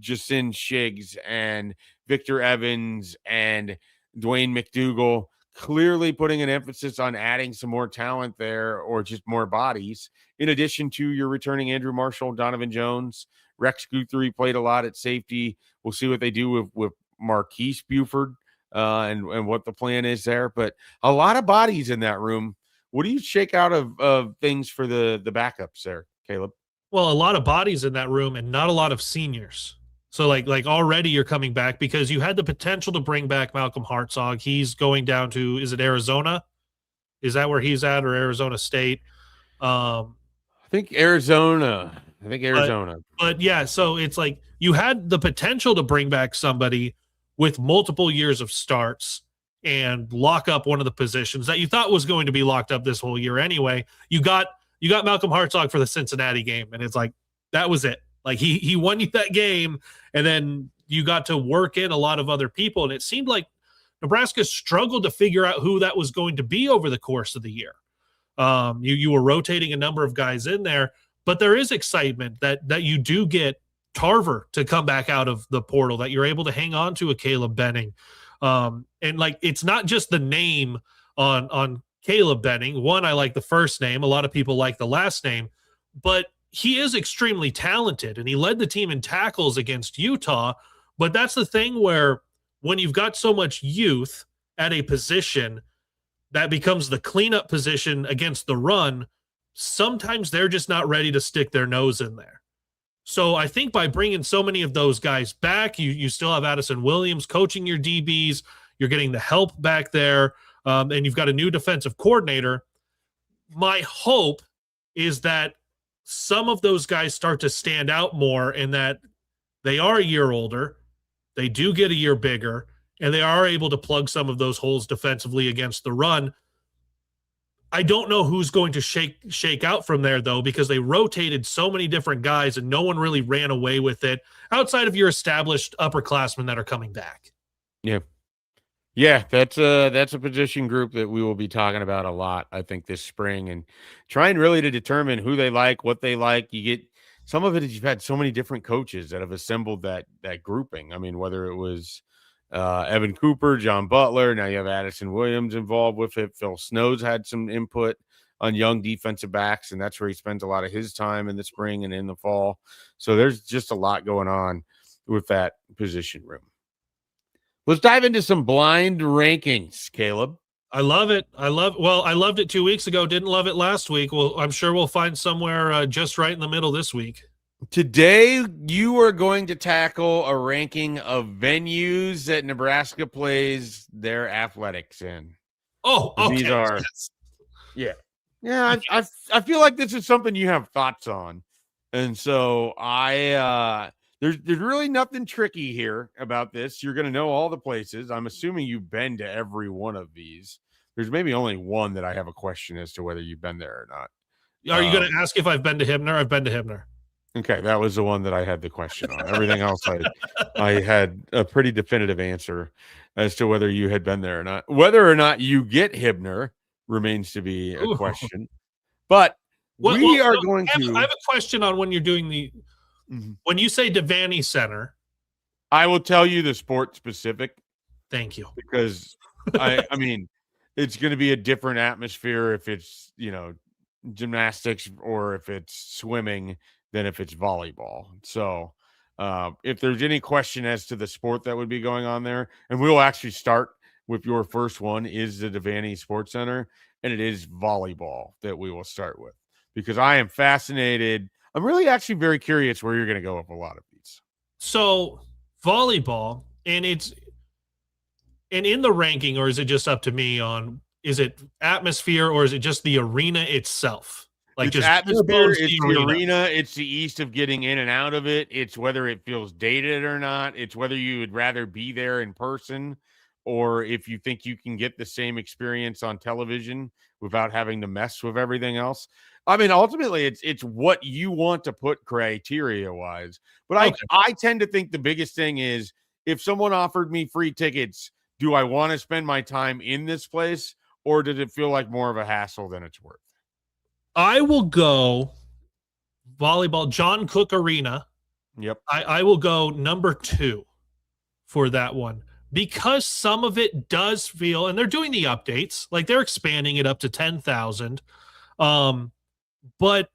Jasin Shiggs and Victor Evans and Dwayne McDougal clearly putting an emphasis on adding some more talent there or just more bodies, in addition to your returning Andrew Marshall, Donovan Jones. Rex Guthrie played a lot at safety. We'll see what they do with Marquise Buford and what the plan is there. But a lot of bodies in that room. What do you shake out of things for the backups there, Caleb? Well, a lot of bodies in that room and not a lot of seniors. So like already you're coming back because you had the potential to bring back Malcolm Hartzog. He's going down to, is it Arizona? Is that where he's at, or Arizona State? I think Arizona. But yeah, so it's like you had the potential to bring back somebody with multiple years of starts and lock up one of the positions that you thought was going to be locked up this whole year anyway. You got Malcolm Hartzog for the Cincinnati game, and it's like that was it. Like he won you that game, and then you got to work in a lot of other people, and it seemed like Nebraska struggled to figure out who that was going to be over the course of the year. You were rotating a number of guys in there, but there is excitement that you do get Tarver to come back out of the portal, that you're able to hang on to a Caleb Benning. And like, it's not just the name on Caleb Benning. One, I like the first name. A lot of people like the last name, but he is extremely talented, and he led the team in tackles against Utah. But that's the thing where when you've got so much youth at a position that becomes the cleanup position against the run, sometimes they're just not ready to stick their nose in there. So I think by bringing so many of those guys back, you still have Addison Williams coaching your DBs. You're getting the help back there, and you've got a new defensive coordinator. My hope is that some of those guys start to stand out more, and that they are a year older, they do get a year bigger, and they are able to plug some of those holes defensively against the run. I don't know who's going to shake out from there, though, because they rotated so many different guys and no one really ran away with it outside of your established upperclassmen that are coming back. Yeah. Yeah, that's a position group that we will be talking about a lot, I think, this spring, and trying really to determine who they like, what they like. You get some of it is you've had so many different coaches that have assembled that grouping. I mean, whether it was Evan Cooper, John Butler, now you have Addison Williams involved with it. Phil Snow's had some input on young defensive backs, and that's where he spends a lot of his time in the spring and in the fall. So there's just a lot going on with that position room. Let's dive into some blind rankings, Caleb. I love it. I loved it 2 weeks ago. Didn't love it last week. Well, I'm sure we'll find somewhere just right in the middle this week. Today, you are going to tackle a ranking of venues that Nebraska plays their athletics in. Oh, okay. These are, yeah. I feel like this is something you have thoughts on. And so there's really nothing tricky here about this. You're going to know all the places. I'm assuming you've been to every one of these. There's maybe only one that I have a question as to whether you've been there or not. Are you going to ask if I've been to Hibner? I've been to Hibner. Okay, that was the one that I had the question on. Everything else, I had a pretty definitive answer as to whether you had been there or not. Whether or not you get Hibner remains to be a question. But I have a question on when you're doing the when you say Devaney Center. I will tell you the sport specific. Thank you. Because I mean, it's going to be a different atmosphere if it's, gymnastics or if it's swimming than if it's volleyball. So if there's any question as to the sport that would be going on there, and we'll actually start with your first one, is the Devaney Sports Center, and it is volleyball that we will start with, because I am fascinated. I'm really actually very curious where you're going to go with a lot of these. So volleyball, and in the ranking, or is it just up to me on, is it atmosphere or is it just the arena itself? Like, it's just atmosphere, it's the arena, it's the ease of getting in and out of it. It's whether it feels dated or not. It's whether you would rather be there in person, or if you think you can get the same experience on television without having to mess with everything else. I mean, ultimately, it's what you want to put criteria-wise. But okay. I tend to think the biggest thing is, if someone offered me free tickets, do I want to spend my time in this place, or does it feel like more of a hassle than it's worth? I will go volleyball, John Cook Arena. Yep. I will go number 2 for that one. because some of it does feel, and they're doing the updates, like they're expanding it up to 10,000. But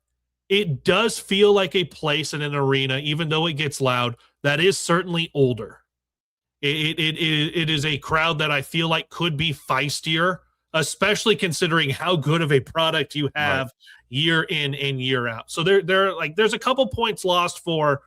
it does feel like a place in an arena, even though it gets loud, that is certainly older. It is a crowd that I feel like could be feistier, especially considering how good of a product you have year in and year out. So they're like, there's a couple points lost for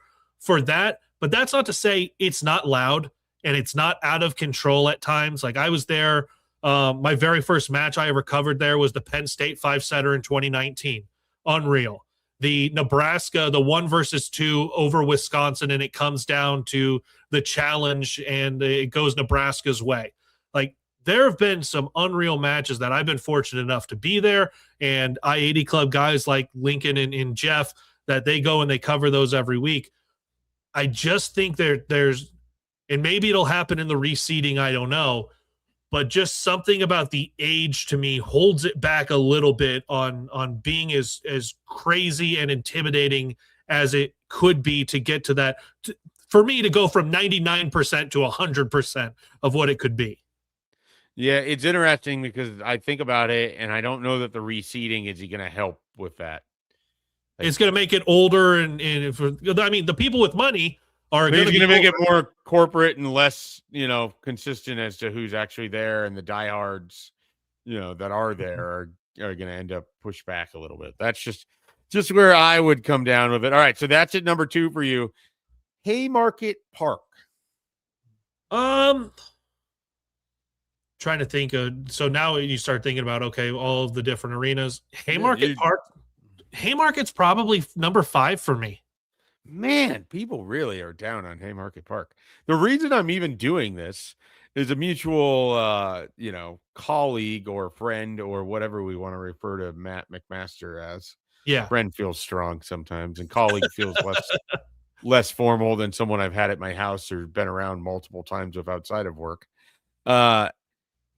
that, but that's not to say it's not loud and it's not out of control at times. Like I was there, my very first match I ever covered there was the Penn State 5-setter in 2019. Unreal. The Nebraska, the 1-2 over Wisconsin, and it comes down to the challenge and it goes Nebraska's way. Like there have been some unreal matches that I've been fortunate enough to be there, and I-80 Club guys like Lincoln and Jeff, that they go and they cover those every week. I just think there's, and maybe it'll happen in the reseeding, I don't know, but just something about the age to me holds it back a little bit on being as crazy and intimidating as it could be to get to that, for me to go from 99% to 100% of what it could be. Yeah, it's interesting because I think about it and I don't know that the reseeding is going to help with that. It's going to make it older, and I mean, the people with money are going to make it more corporate and less, consistent as to who's actually there, and the diehards, that are there are going to end up pushed back a little bit. That's just where I would come down with it. All right, so that's at number 2 for you. Haymarket Park. Trying to think so now you start thinking about, okay, all of the different arenas. Haymarket Park. Haymarket's probably number 5 for me. Man, people really are down on Haymarket Park. The reason I'm even doing this is a mutual, colleague or friend or whatever we want to refer to Matt McMaster as. Yeah. Friend feels strong sometimes, and colleague feels less formal than someone I've had at my house or been around multiple times with outside of work.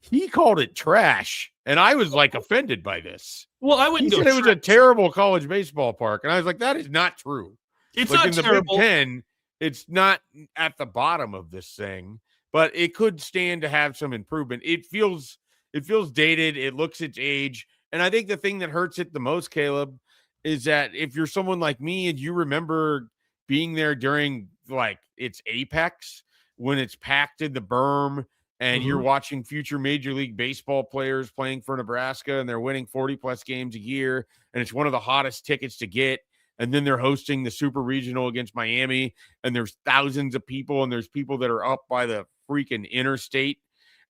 He called it trash, and I was like offended by this. Well, I wouldn't. He said it was a terrible college baseball park, and I was like, that is not true. It's like not in the terrible. Big Ten, it's not at the bottom of this thing, but it could stand to have some improvement. It feels dated. It looks its age. And I think the thing that hurts it the most, Caleb, is that if you're someone like me and you remember being there during like its apex, when it's packed in the berm and you're watching future Major League Baseball players playing for Nebraska and they're winning 40 plus games a year, and it's one of the hottest tickets to get. And then they're hosting the Super Regional against Miami, and there's thousands of people, and there's people that are up by the freaking interstate.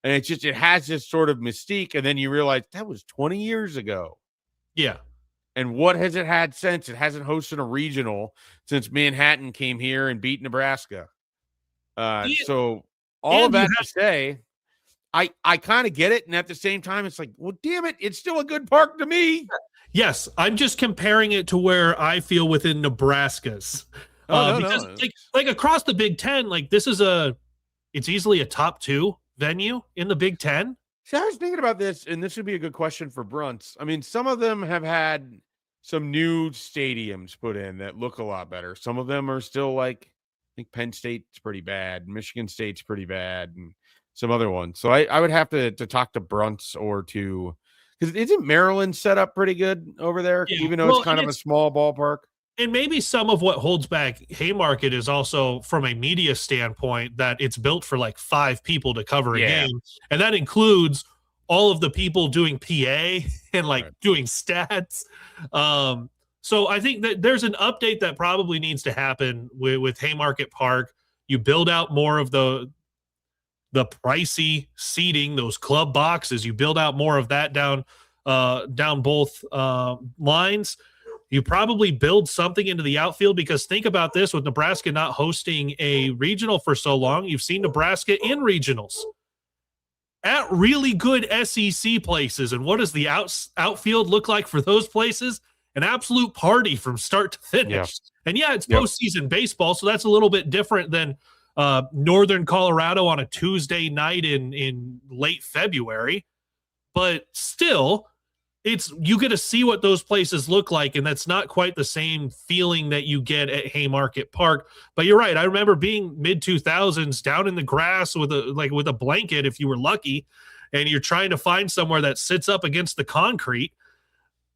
And it has this sort of mystique. And then you realize that was 20 years ago. Yeah. And what has it had since? It hasn't hosted a regional since Manhattan came here and beat Nebraska. So all of that to say, I kind of get it. And at the same time, it's like, well, damn it, it's still a good park to me. Yes, I'm just comparing it to where I feel within Nebraska's. Because like across the Big Ten, like this is it's easily a top 2 venue in the Big Ten. See, I was thinking about this, and this would be a good question for Brunts. I mean, some of them have had some new stadiums put in that look a lot better. Some of them are still like, I think Penn State's pretty bad, Michigan State's pretty bad, and some other ones. So I would have to talk to Brunts or to, because isn't Maryland set up pretty good over there, even though it's kind of a small ballpark? And maybe some of what holds back Haymarket is also from a media standpoint that it's built for like 5 people to cover a game. And that includes all of the people doing PA and doing stats. So I think that there's an update that probably needs to happen with Haymarket Park. You build out more of the pricey seating, those club boxes. You build out more of that down both lines. You probably build something into the outfield, because think about this, with Nebraska not hosting a regional for so long, you've seen Nebraska in regionals at really good SEC places. And what does the outfield look like for those places? An absolute party from start to finish. Yeah. And it's postseason baseball, so that's a little bit different than Northern Colorado on a Tuesday night in late February. But still, you get to see what those places look like, and that's not quite the same feeling that you get at Haymarket Park. But you're right. I remember being mid-2000s down in the grass with a blanket if you were lucky, and you're trying to find somewhere that sits up against the concrete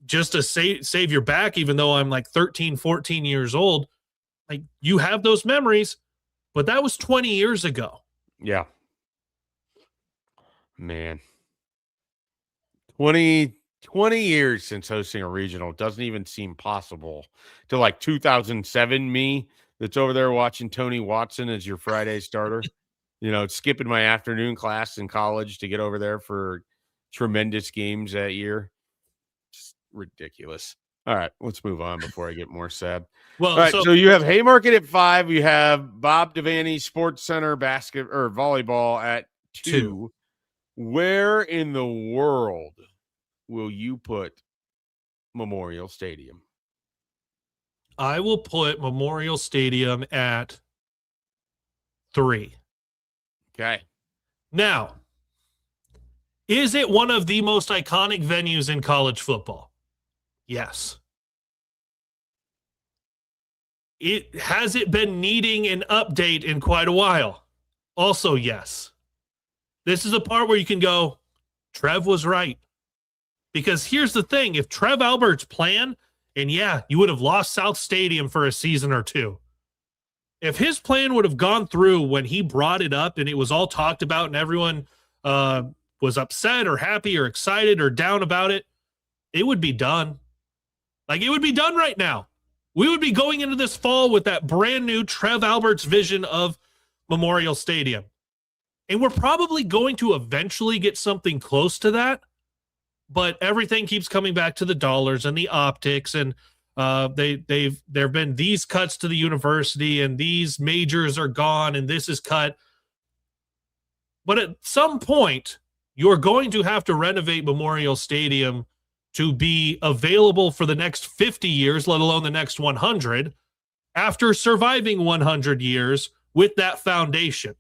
just to save your back, even though I'm like 13, 14 years old. Like, you have those memories, but that was 20 years ago. Yeah. Man. 20 years since hosting a regional doesn't even seem possible. To like 2007 me that's over there watching Tony Watson as your Friday starter. Skipping my afternoon class in college to get over there for tremendous games that year. Just ridiculous. All right, let's move on before I get more sad. Well, all right, so you have Haymarket at 5. You have Bob Devaney Sports Center volleyball at 2. Where in the world will you put Memorial Stadium? I will put Memorial Stadium at 3. Okay. Now, is it one of the most iconic venues in college football? Yes. Has it been needing an update in quite a while? Also, yes. This is a part where you can go, Trev was right. Because here's the thing. If Trev Albert's plan, and yeah, you would have lost South Stadium for a season or two. If his plan would have gone through when he brought it up and it was all talked about and everyone was upset or happy or excited or down about it, it would be done. Like, it would be done right now. We would be going into this fall with that brand new Trev Alberts vision of Memorial Stadium. And we're probably going to eventually get something close to that. But everything keeps coming back to the dollars and the optics. And there have been these cuts to the university and these majors are gone and this is cut. But at some point, you're going to have to renovate Memorial Stadium to be available for the next 50 years, let alone the next 100, after surviving 100 years with that foundation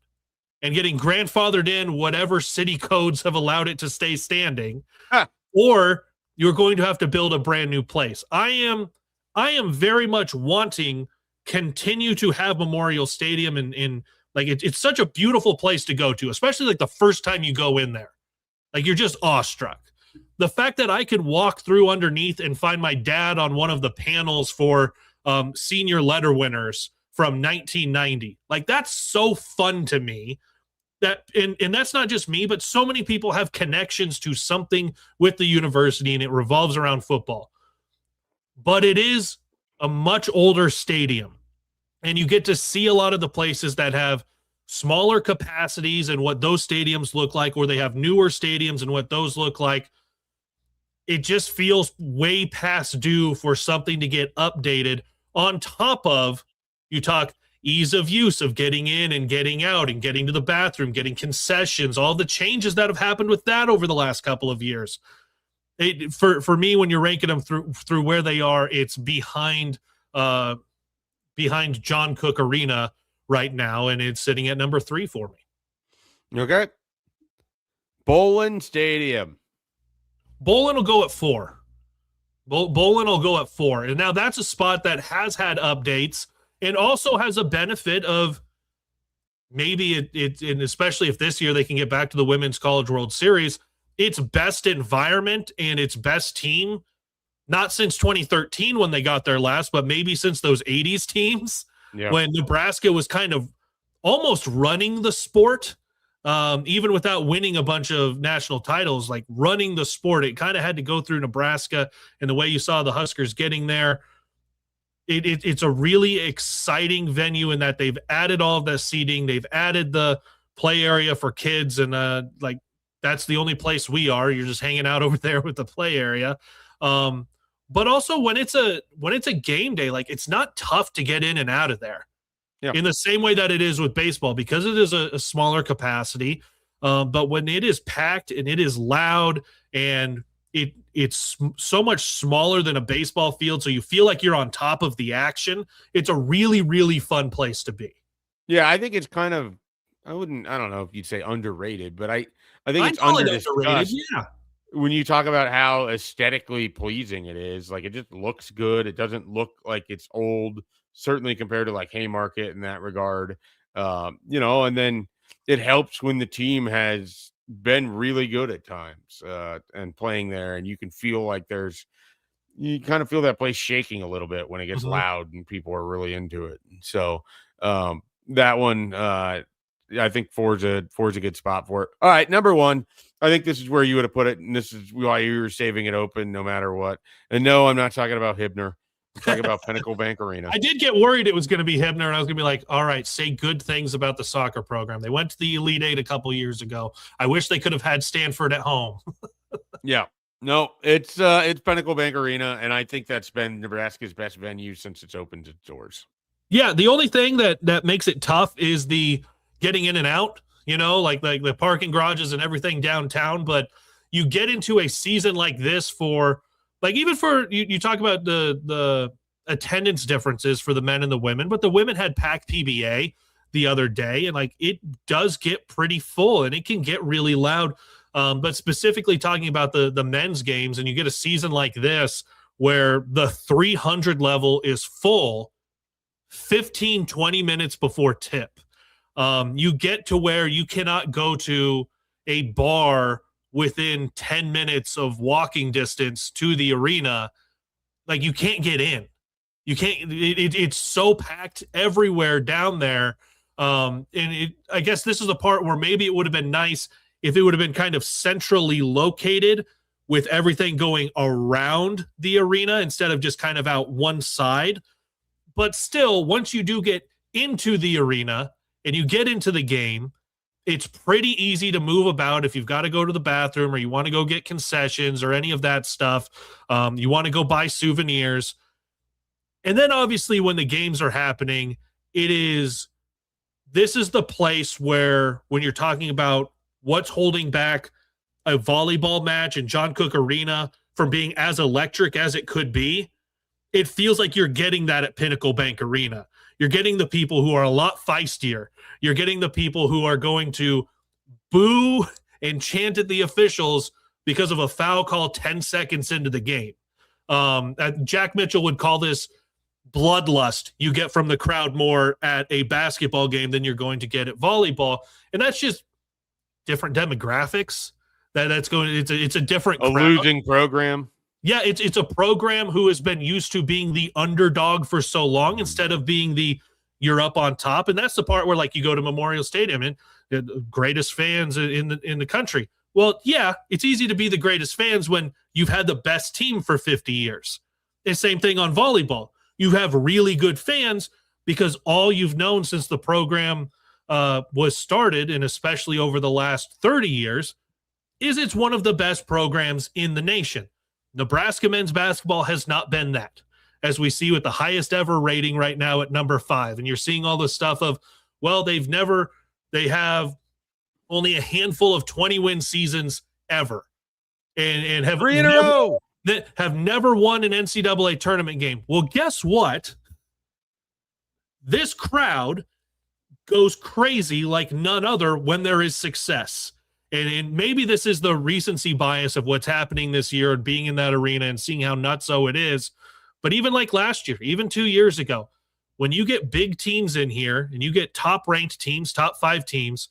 and getting grandfathered in whatever city codes have allowed it to stay standing, or you're going to have to build a brand new place. I am very much wanting continue to have Memorial Stadium in like it's such a beautiful place to go to, especially like the first time you go in there. Like, you're just awestruck. The fact that I could walk through underneath and find my dad on one of the panels for senior letter winners from 1990, like, that's so fun to me. And that's not just me, but so many people have connections to something with the university, and it revolves around football. But it is a much older stadium, and you get to see a lot of the places that have smaller capacities and what those stadiums look like, or they have newer stadiums and what those look like. It just feels way past due for something to get updated, on top of, you talk ease of use of getting in and getting out and getting to the bathroom, getting concessions, all the changes that have happened with that over the last couple of years. For me, when you're ranking them through where they are, it's behind John Cook Arena right now, and it's sitting at number 3 for me. Okay. Bowlin Stadium. Bowlin will go at 4. Bowlin will go at 4. And now that's a spot that has had updates and also has a benefit of maybe and especially if this year they can get back to the Women's College World Series, its best environment and its best team, not since 2013 when they got there last, but maybe since those 80s teams when Nebraska was kind of almost running the sport. Even without winning a bunch of national titles, like running the sport, it kind of had to go through Nebraska, and the way you saw the Huskers getting there, it's a really exciting venue in that they've added all of the seating. They've added the play area for kids, and like that's the only place we are. You're just hanging out over there with the play area. But also when it's a game day, like it's not tough to get in and out of there. Yeah. In the same way that it is with baseball, because it is a smaller capacity. But when it is packed and it is loud and it's so much smaller than a baseball field, so you feel like you're on top of the action, it's a really, really fun place to be. Yeah, I think it's kind of, I don't know if you'd say underrated, but I think it's underrated. Yeah. when you talk about how aesthetically pleasing it is, like, it just looks good. It doesn't look like it's old, certainly compared to, like, Haymarket in that regard. And then it helps when the team has been really good at times, and playing there, and you can feel like you kind of feel that place shaking a little bit when it gets Mhm. loud and people are really into it. And so, that one, I think four's a good spot for it. All right, number one. I think this is where you would have put it, and this is why you were saving it open no matter what. And no, I'm not talking about Hibner. I'm talking about Pinnacle Bank Arena. I did get worried it was going to be Hibner, and I was going to be like, all right, say good things about the soccer program. They went to the Elite Eight a couple years ago. I wish they could have had Stanford at home. Yeah. No, it's Pinnacle Bank Arena, and I think that's been Nebraska's best venue since it's opened its doors. Yeah, the only thing that makes it tough is the getting in and out, like the parking garages and everything downtown. But you get into a season like this for, like, even for you talk about the attendance differences for the men and the women, but the women had packed PBA the other day, and like it does get pretty full and it can get really loud. But specifically talking about the men's games, and you get a season like this where the 300 level is full 15, 20 minutes before tip. You get to where you cannot go to a bar within 10 minutes of walking distance to the arena. Like, you can't get in. You can't, it's so packed everywhere down there. I guess this is the part where maybe it would have been nice if it would have been kind of centrally located with everything going around the arena instead of just kind of out one side. But still, once you do get into the arena and you get into the game, it's pretty easy to move about if you've got to go to the bathroom or you want to go get concessions or any of that stuff. You want to go buy souvenirs. And then obviously when the games are happening, this is the place where, when you're talking about what's holding back a volleyball match in John Cook Arena from being as electric as it could be, it feels like you're getting that at Pinnacle Bank Arena. You're getting the people who are a lot feistier. You're getting the people who are going to boo and chant at the officials because of a foul call 10 seconds into the game. Jack Mitchell would call this bloodlust. You get from the crowd more at a basketball game than you're going to get at volleyball. And that's just different demographics. It's a different crowd. Losing program. Yeah, it's a program who has been used to being the underdog for so long instead of being you're up on top. And that's the part where, like, you go to Memorial Stadium and the greatest fans in the country. Well, yeah, it's easy to be the greatest fans when you've had the best team for 50 years. The same thing on volleyball. You have really good fans because all you've known since the program was started, and especially over the last 30 years, is it's one of the best programs in the nation. Nebraska men's basketball has not been that, as we see with the highest ever rating right now at number 5. And you're seeing all this stuff of, well, they have only a handful of 20-win seasons ever, and have 3 in a row that have never won an NCAA tournament game. Well, guess what? This crowd goes crazy like none other when there is success. And maybe this is the recency bias of what's happening this year and being in that arena and seeing how nutso it is. But even like last year, even 2 years ago, when you get big teams in here and you get top-ranked teams, top 5 teams,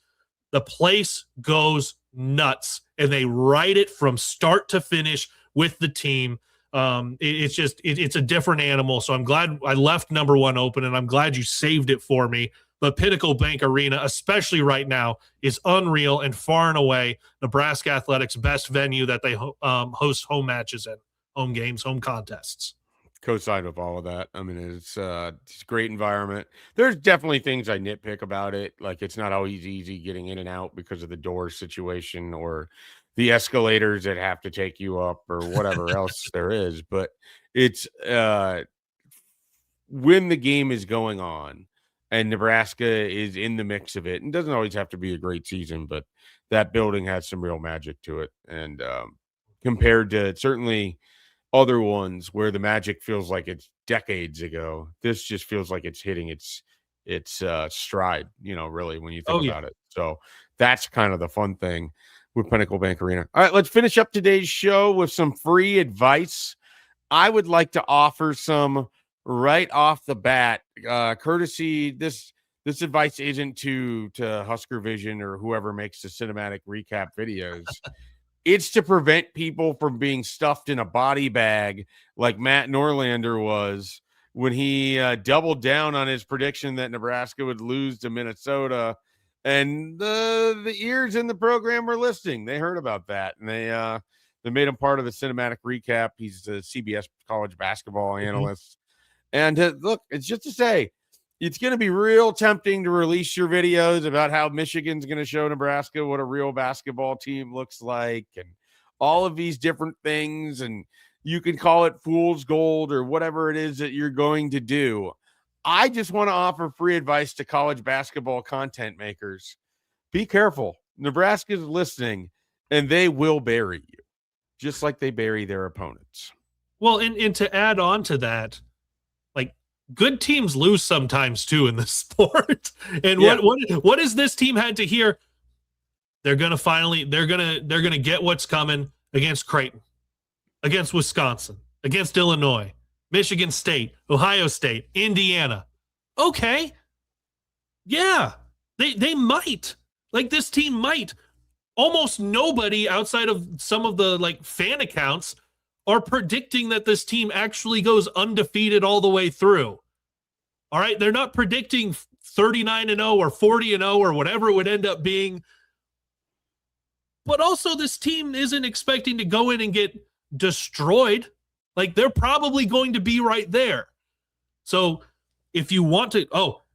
the place goes nuts. And they ride it from start to finish with the team. It's a different animal. So I'm glad I left number 1 open, and I'm glad you saved it for me. But Pinnacle Bank Arena, especially right now, is unreal and far and away Nebraska Athletics' best venue that they host home matches in, home games, home contests. Co-sign with all of that. I mean, it's a great environment. There's definitely things I nitpick about it. Like, it's not always easy getting in and out because of the door situation or the escalators that have to take you up or whatever else there is. But it's when the game is going on and Nebraska is in the mix of it, and doesn't always have to be a great season, but that building has some real magic to it. And compared to certainly other ones where the magic feels like it's decades ago, this just feels like it's hitting its stride, really, when you think about it. So that's kind of the fun thing. with Pinnacle Bank Arena. All right, let's finish up today's show with some free advice. I would like to offer some right off the bat, courtesy. This advice isn't to Husker Vision or whoever makes the cinematic recap videos. It's to prevent people from being stuffed in a body bag like Matt Norlander was when he doubled down on his prediction that Nebraska would lose to Minnesota. And the ears in the program were listening. They heard about that, and they made him part of the cinematic recap. He's a CBS college basketball analyst. And look, it's just to say, it's going to be real tempting to release your videos about how Michigan's going to show Nebraska what a real basketball team looks like and all of these different things. And you can call it fool's gold or whatever it is that you're going to do. I just want to offer free advice to college basketball content makers. Be careful. Nebraska's listening, and they will bury you, just like they bury their opponents. Well, and to add on to that, like, good teams lose sometimes too in this sport. And what has this team had to hear? They're gonna get what's coming against Creighton, against Wisconsin, against Illinois, Michigan State, Ohio State, Indiana. Okay. Yeah, they might. Like, this team might. Almost nobody outside of some of the like fan accounts are predicting that this team actually goes undefeated all the way through. All right, they're not predicting 39-0 or 40-0 or whatever it would end up being. But also, this team isn't expecting to go in and get destroyed. Like, they're probably going to be right there. So if you want to,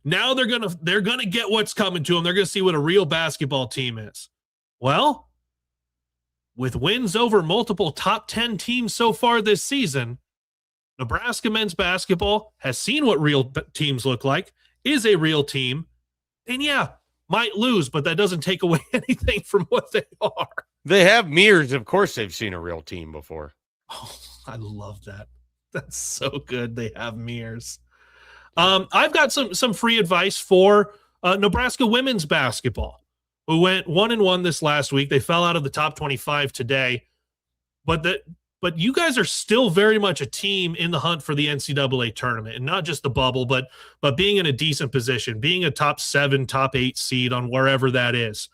now they're gonna get what's coming to them. They're gonna see what a real basketball team is. Well, with wins over multiple top 10 teams so far this season, Nebraska men's basketball has seen what real teams look like, is a real team, and yeah, might lose, but that doesn't take away anything from what they are. They have mirrors. Of course, they've seen a real team before. Oh, I love that. That's so good. They have mirrors. I've got some free advice for Nebraska women's basketball, who went 1-1 this last week. They fell out of the top 25 today, but you guys are still very much a team in the hunt for the NCAA tournament, and not just the bubble, but being in a decent position, being a top 7, top 8 seed on wherever that is.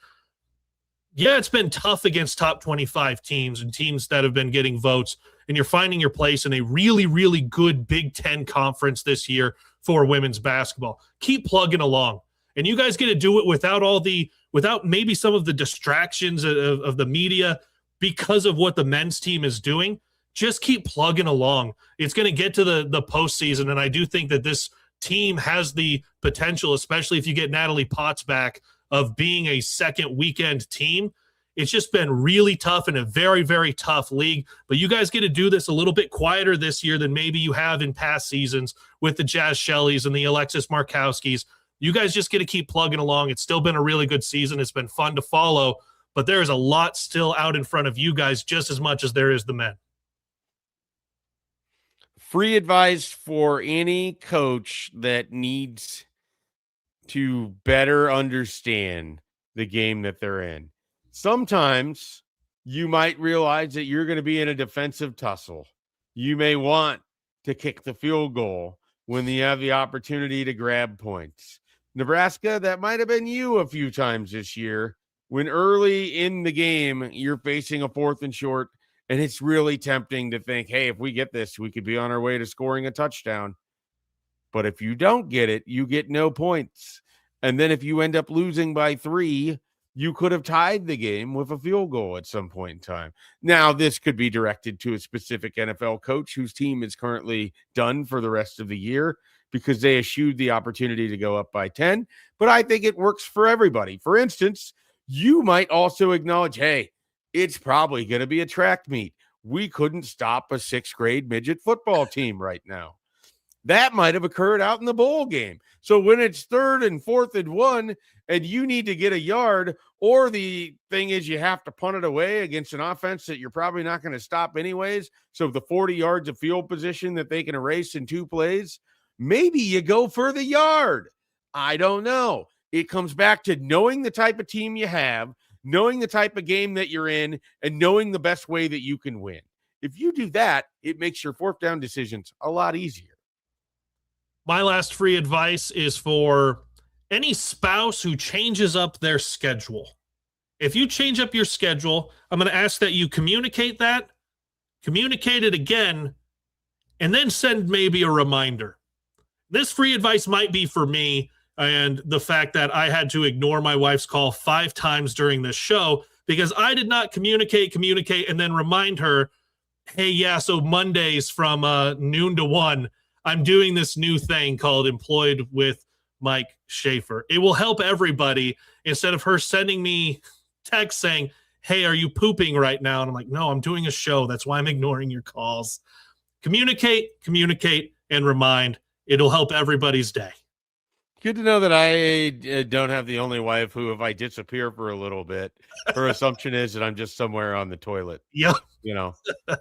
Yeah, it's been tough against top 25 teams and teams that have been getting votes, and you're finding your place in a really, really good Big Ten conference this year for women's basketball. Keep plugging along. And you guys get to do it without maybe some of the distractions of the media because of what the men's team is doing. Just keep plugging along. It's going to get to the postseason, and I do think that this team has the potential, especially if you get Natalie Potts back, of being a second weekend team. It's just been really tough in a very, very tough league. But you guys get to do this a little bit quieter this year than maybe you have in past seasons with the Jazz Shelleys and the Alexis Markowskis. You guys just get to keep plugging along. It's still been a really good season. It's been fun to follow, but there is a lot still out in front of you guys just as much as there is the men. Free advice for any coach that needs to better understand the game that they're in. Sometimes you might realize that you're going to be in a defensive tussle. You may want to kick the field goal when you have the opportunity to grab points. Nebraska, that might have been you a few times this year when early in the game you're facing a 4th and short, and it's really tempting to think, hey, if we get this, we could be on our way to scoring a touchdown. But if you don't get it, you get no points. And then if you end up losing by 3, you could have tied the game with a field goal at some point in time. Now, this could be directed to a specific NFL coach whose team is currently done for the rest of the year because they eschewed the opportunity to go up by 10. But I think it works for everybody. For instance, you might also acknowledge, hey, it's probably going to be a track meet. We couldn't stop a 6th grade midget football team right now. That might have occurred out in the bowl game. So when it's 3rd and 4th and 1 and you need to get a yard, or the thing is you have to punt it away against an offense that you're probably not going to stop anyways, so the 40 yards of field position that they can erase in 2 plays, maybe you go for the yard. I don't know. It comes back to knowing the type of team you have, knowing the type of game that you're in and knowing the best way that you can win. If you do that, it makes your fourth down decisions a lot easier. My last free advice is for any spouse who changes up their schedule. If you change up your schedule, I'm going to ask that you communicate it again, and then send maybe a reminder. This free advice might be for me and the fact that I had to ignore my wife's call 5 times during this show because I did not communicate, and then remind her, hey, yeah, so Mondays from noon to 1, I'm doing this new thing called Employed with Mike Schaefer. It will help everybody instead of her sending me text saying, hey, are you pooping right now? And I'm like, no, I'm doing a show. That's why I'm ignoring your calls. Communicate, and remind. It'll help everybody's day. Good to know that I don't have the only wife who, if I disappear for a little bit, her assumption is that I'm just somewhere on the toilet. Yeah.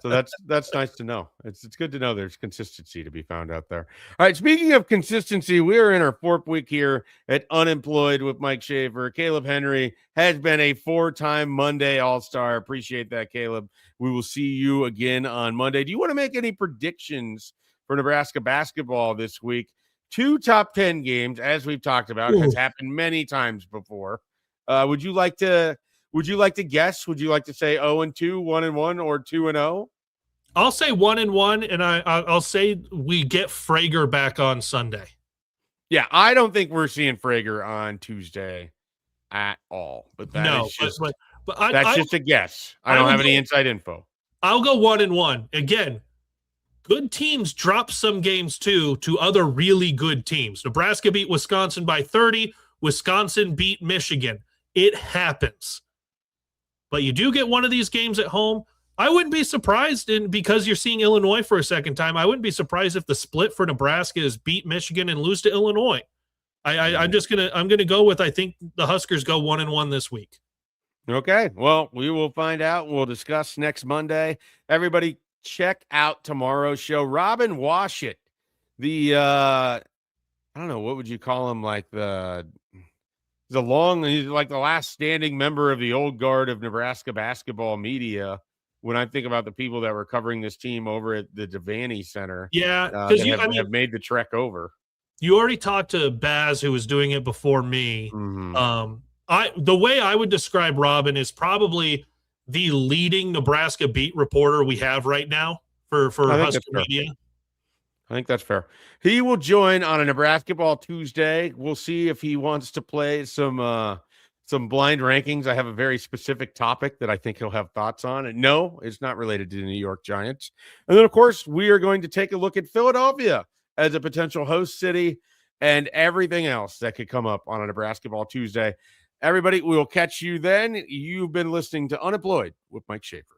So that's nice to know. It's good to know there's consistency to be found out there. All right. Speaking of consistency, we are in our 4th week here at Unemployed with Mike Schaefer. Kaleb Henry has been a 4-time Monday All-Star. Appreciate that, Kaleb. We will see you again on Monday. Do you want to make any predictions for Nebraska basketball this week? 2 top 10 games, as we've talked about, has happened many times before. Would you like to guess? Would you like to say 0-2, 1-1, or 2-0? I'll say 1-1, and I'll say we get Frager back on Sunday. Yeah, I don't think we're seeing Frager on Tuesday at all. But that's just a guess. I don't have any inside info. I'll go 1-1 again. Good teams drop some games too to other really good teams. Nebraska beat Wisconsin by 30. Wisconsin beat Michigan. It happens. But you do get one of these games at home. I wouldn't be surprised, because you're seeing Illinois for a second time, I wouldn't be surprised if the split for Nebraska is beat Michigan and lose to Illinois. I'm gonna go with, I think the Huskers go 1-1 this week. Okay. Well, we will find out. We'll discuss next Monday. Everybody, check out tomorrow's show. Robin Washut, I don't know, what would you call him? Like he's like the last standing member of the old guard of Nebraska basketball media. When I think about the people that were covering this team over at the Devaney Center, because have made the trek over. You already talked to Baz, who was doing it before me. Mm-hmm. The way I would describe Robin is probably the leading Nebraska beat reporter we have right now for Husker Media. I think that's fair. He will join on a Nebrasketball Tuesday. We'll see if he wants to play some blind rankings. I have a very specific topic that I think he'll have thoughts on. And no, it's not related to the New York Giants. And then, of course, we are going to take a look at Philadelphia as a potential host city and everything else that could come up on a Nebrasketball Tuesday. Everybody, we will catch you then. You've been listening to Unemployed with Mike Schaefer.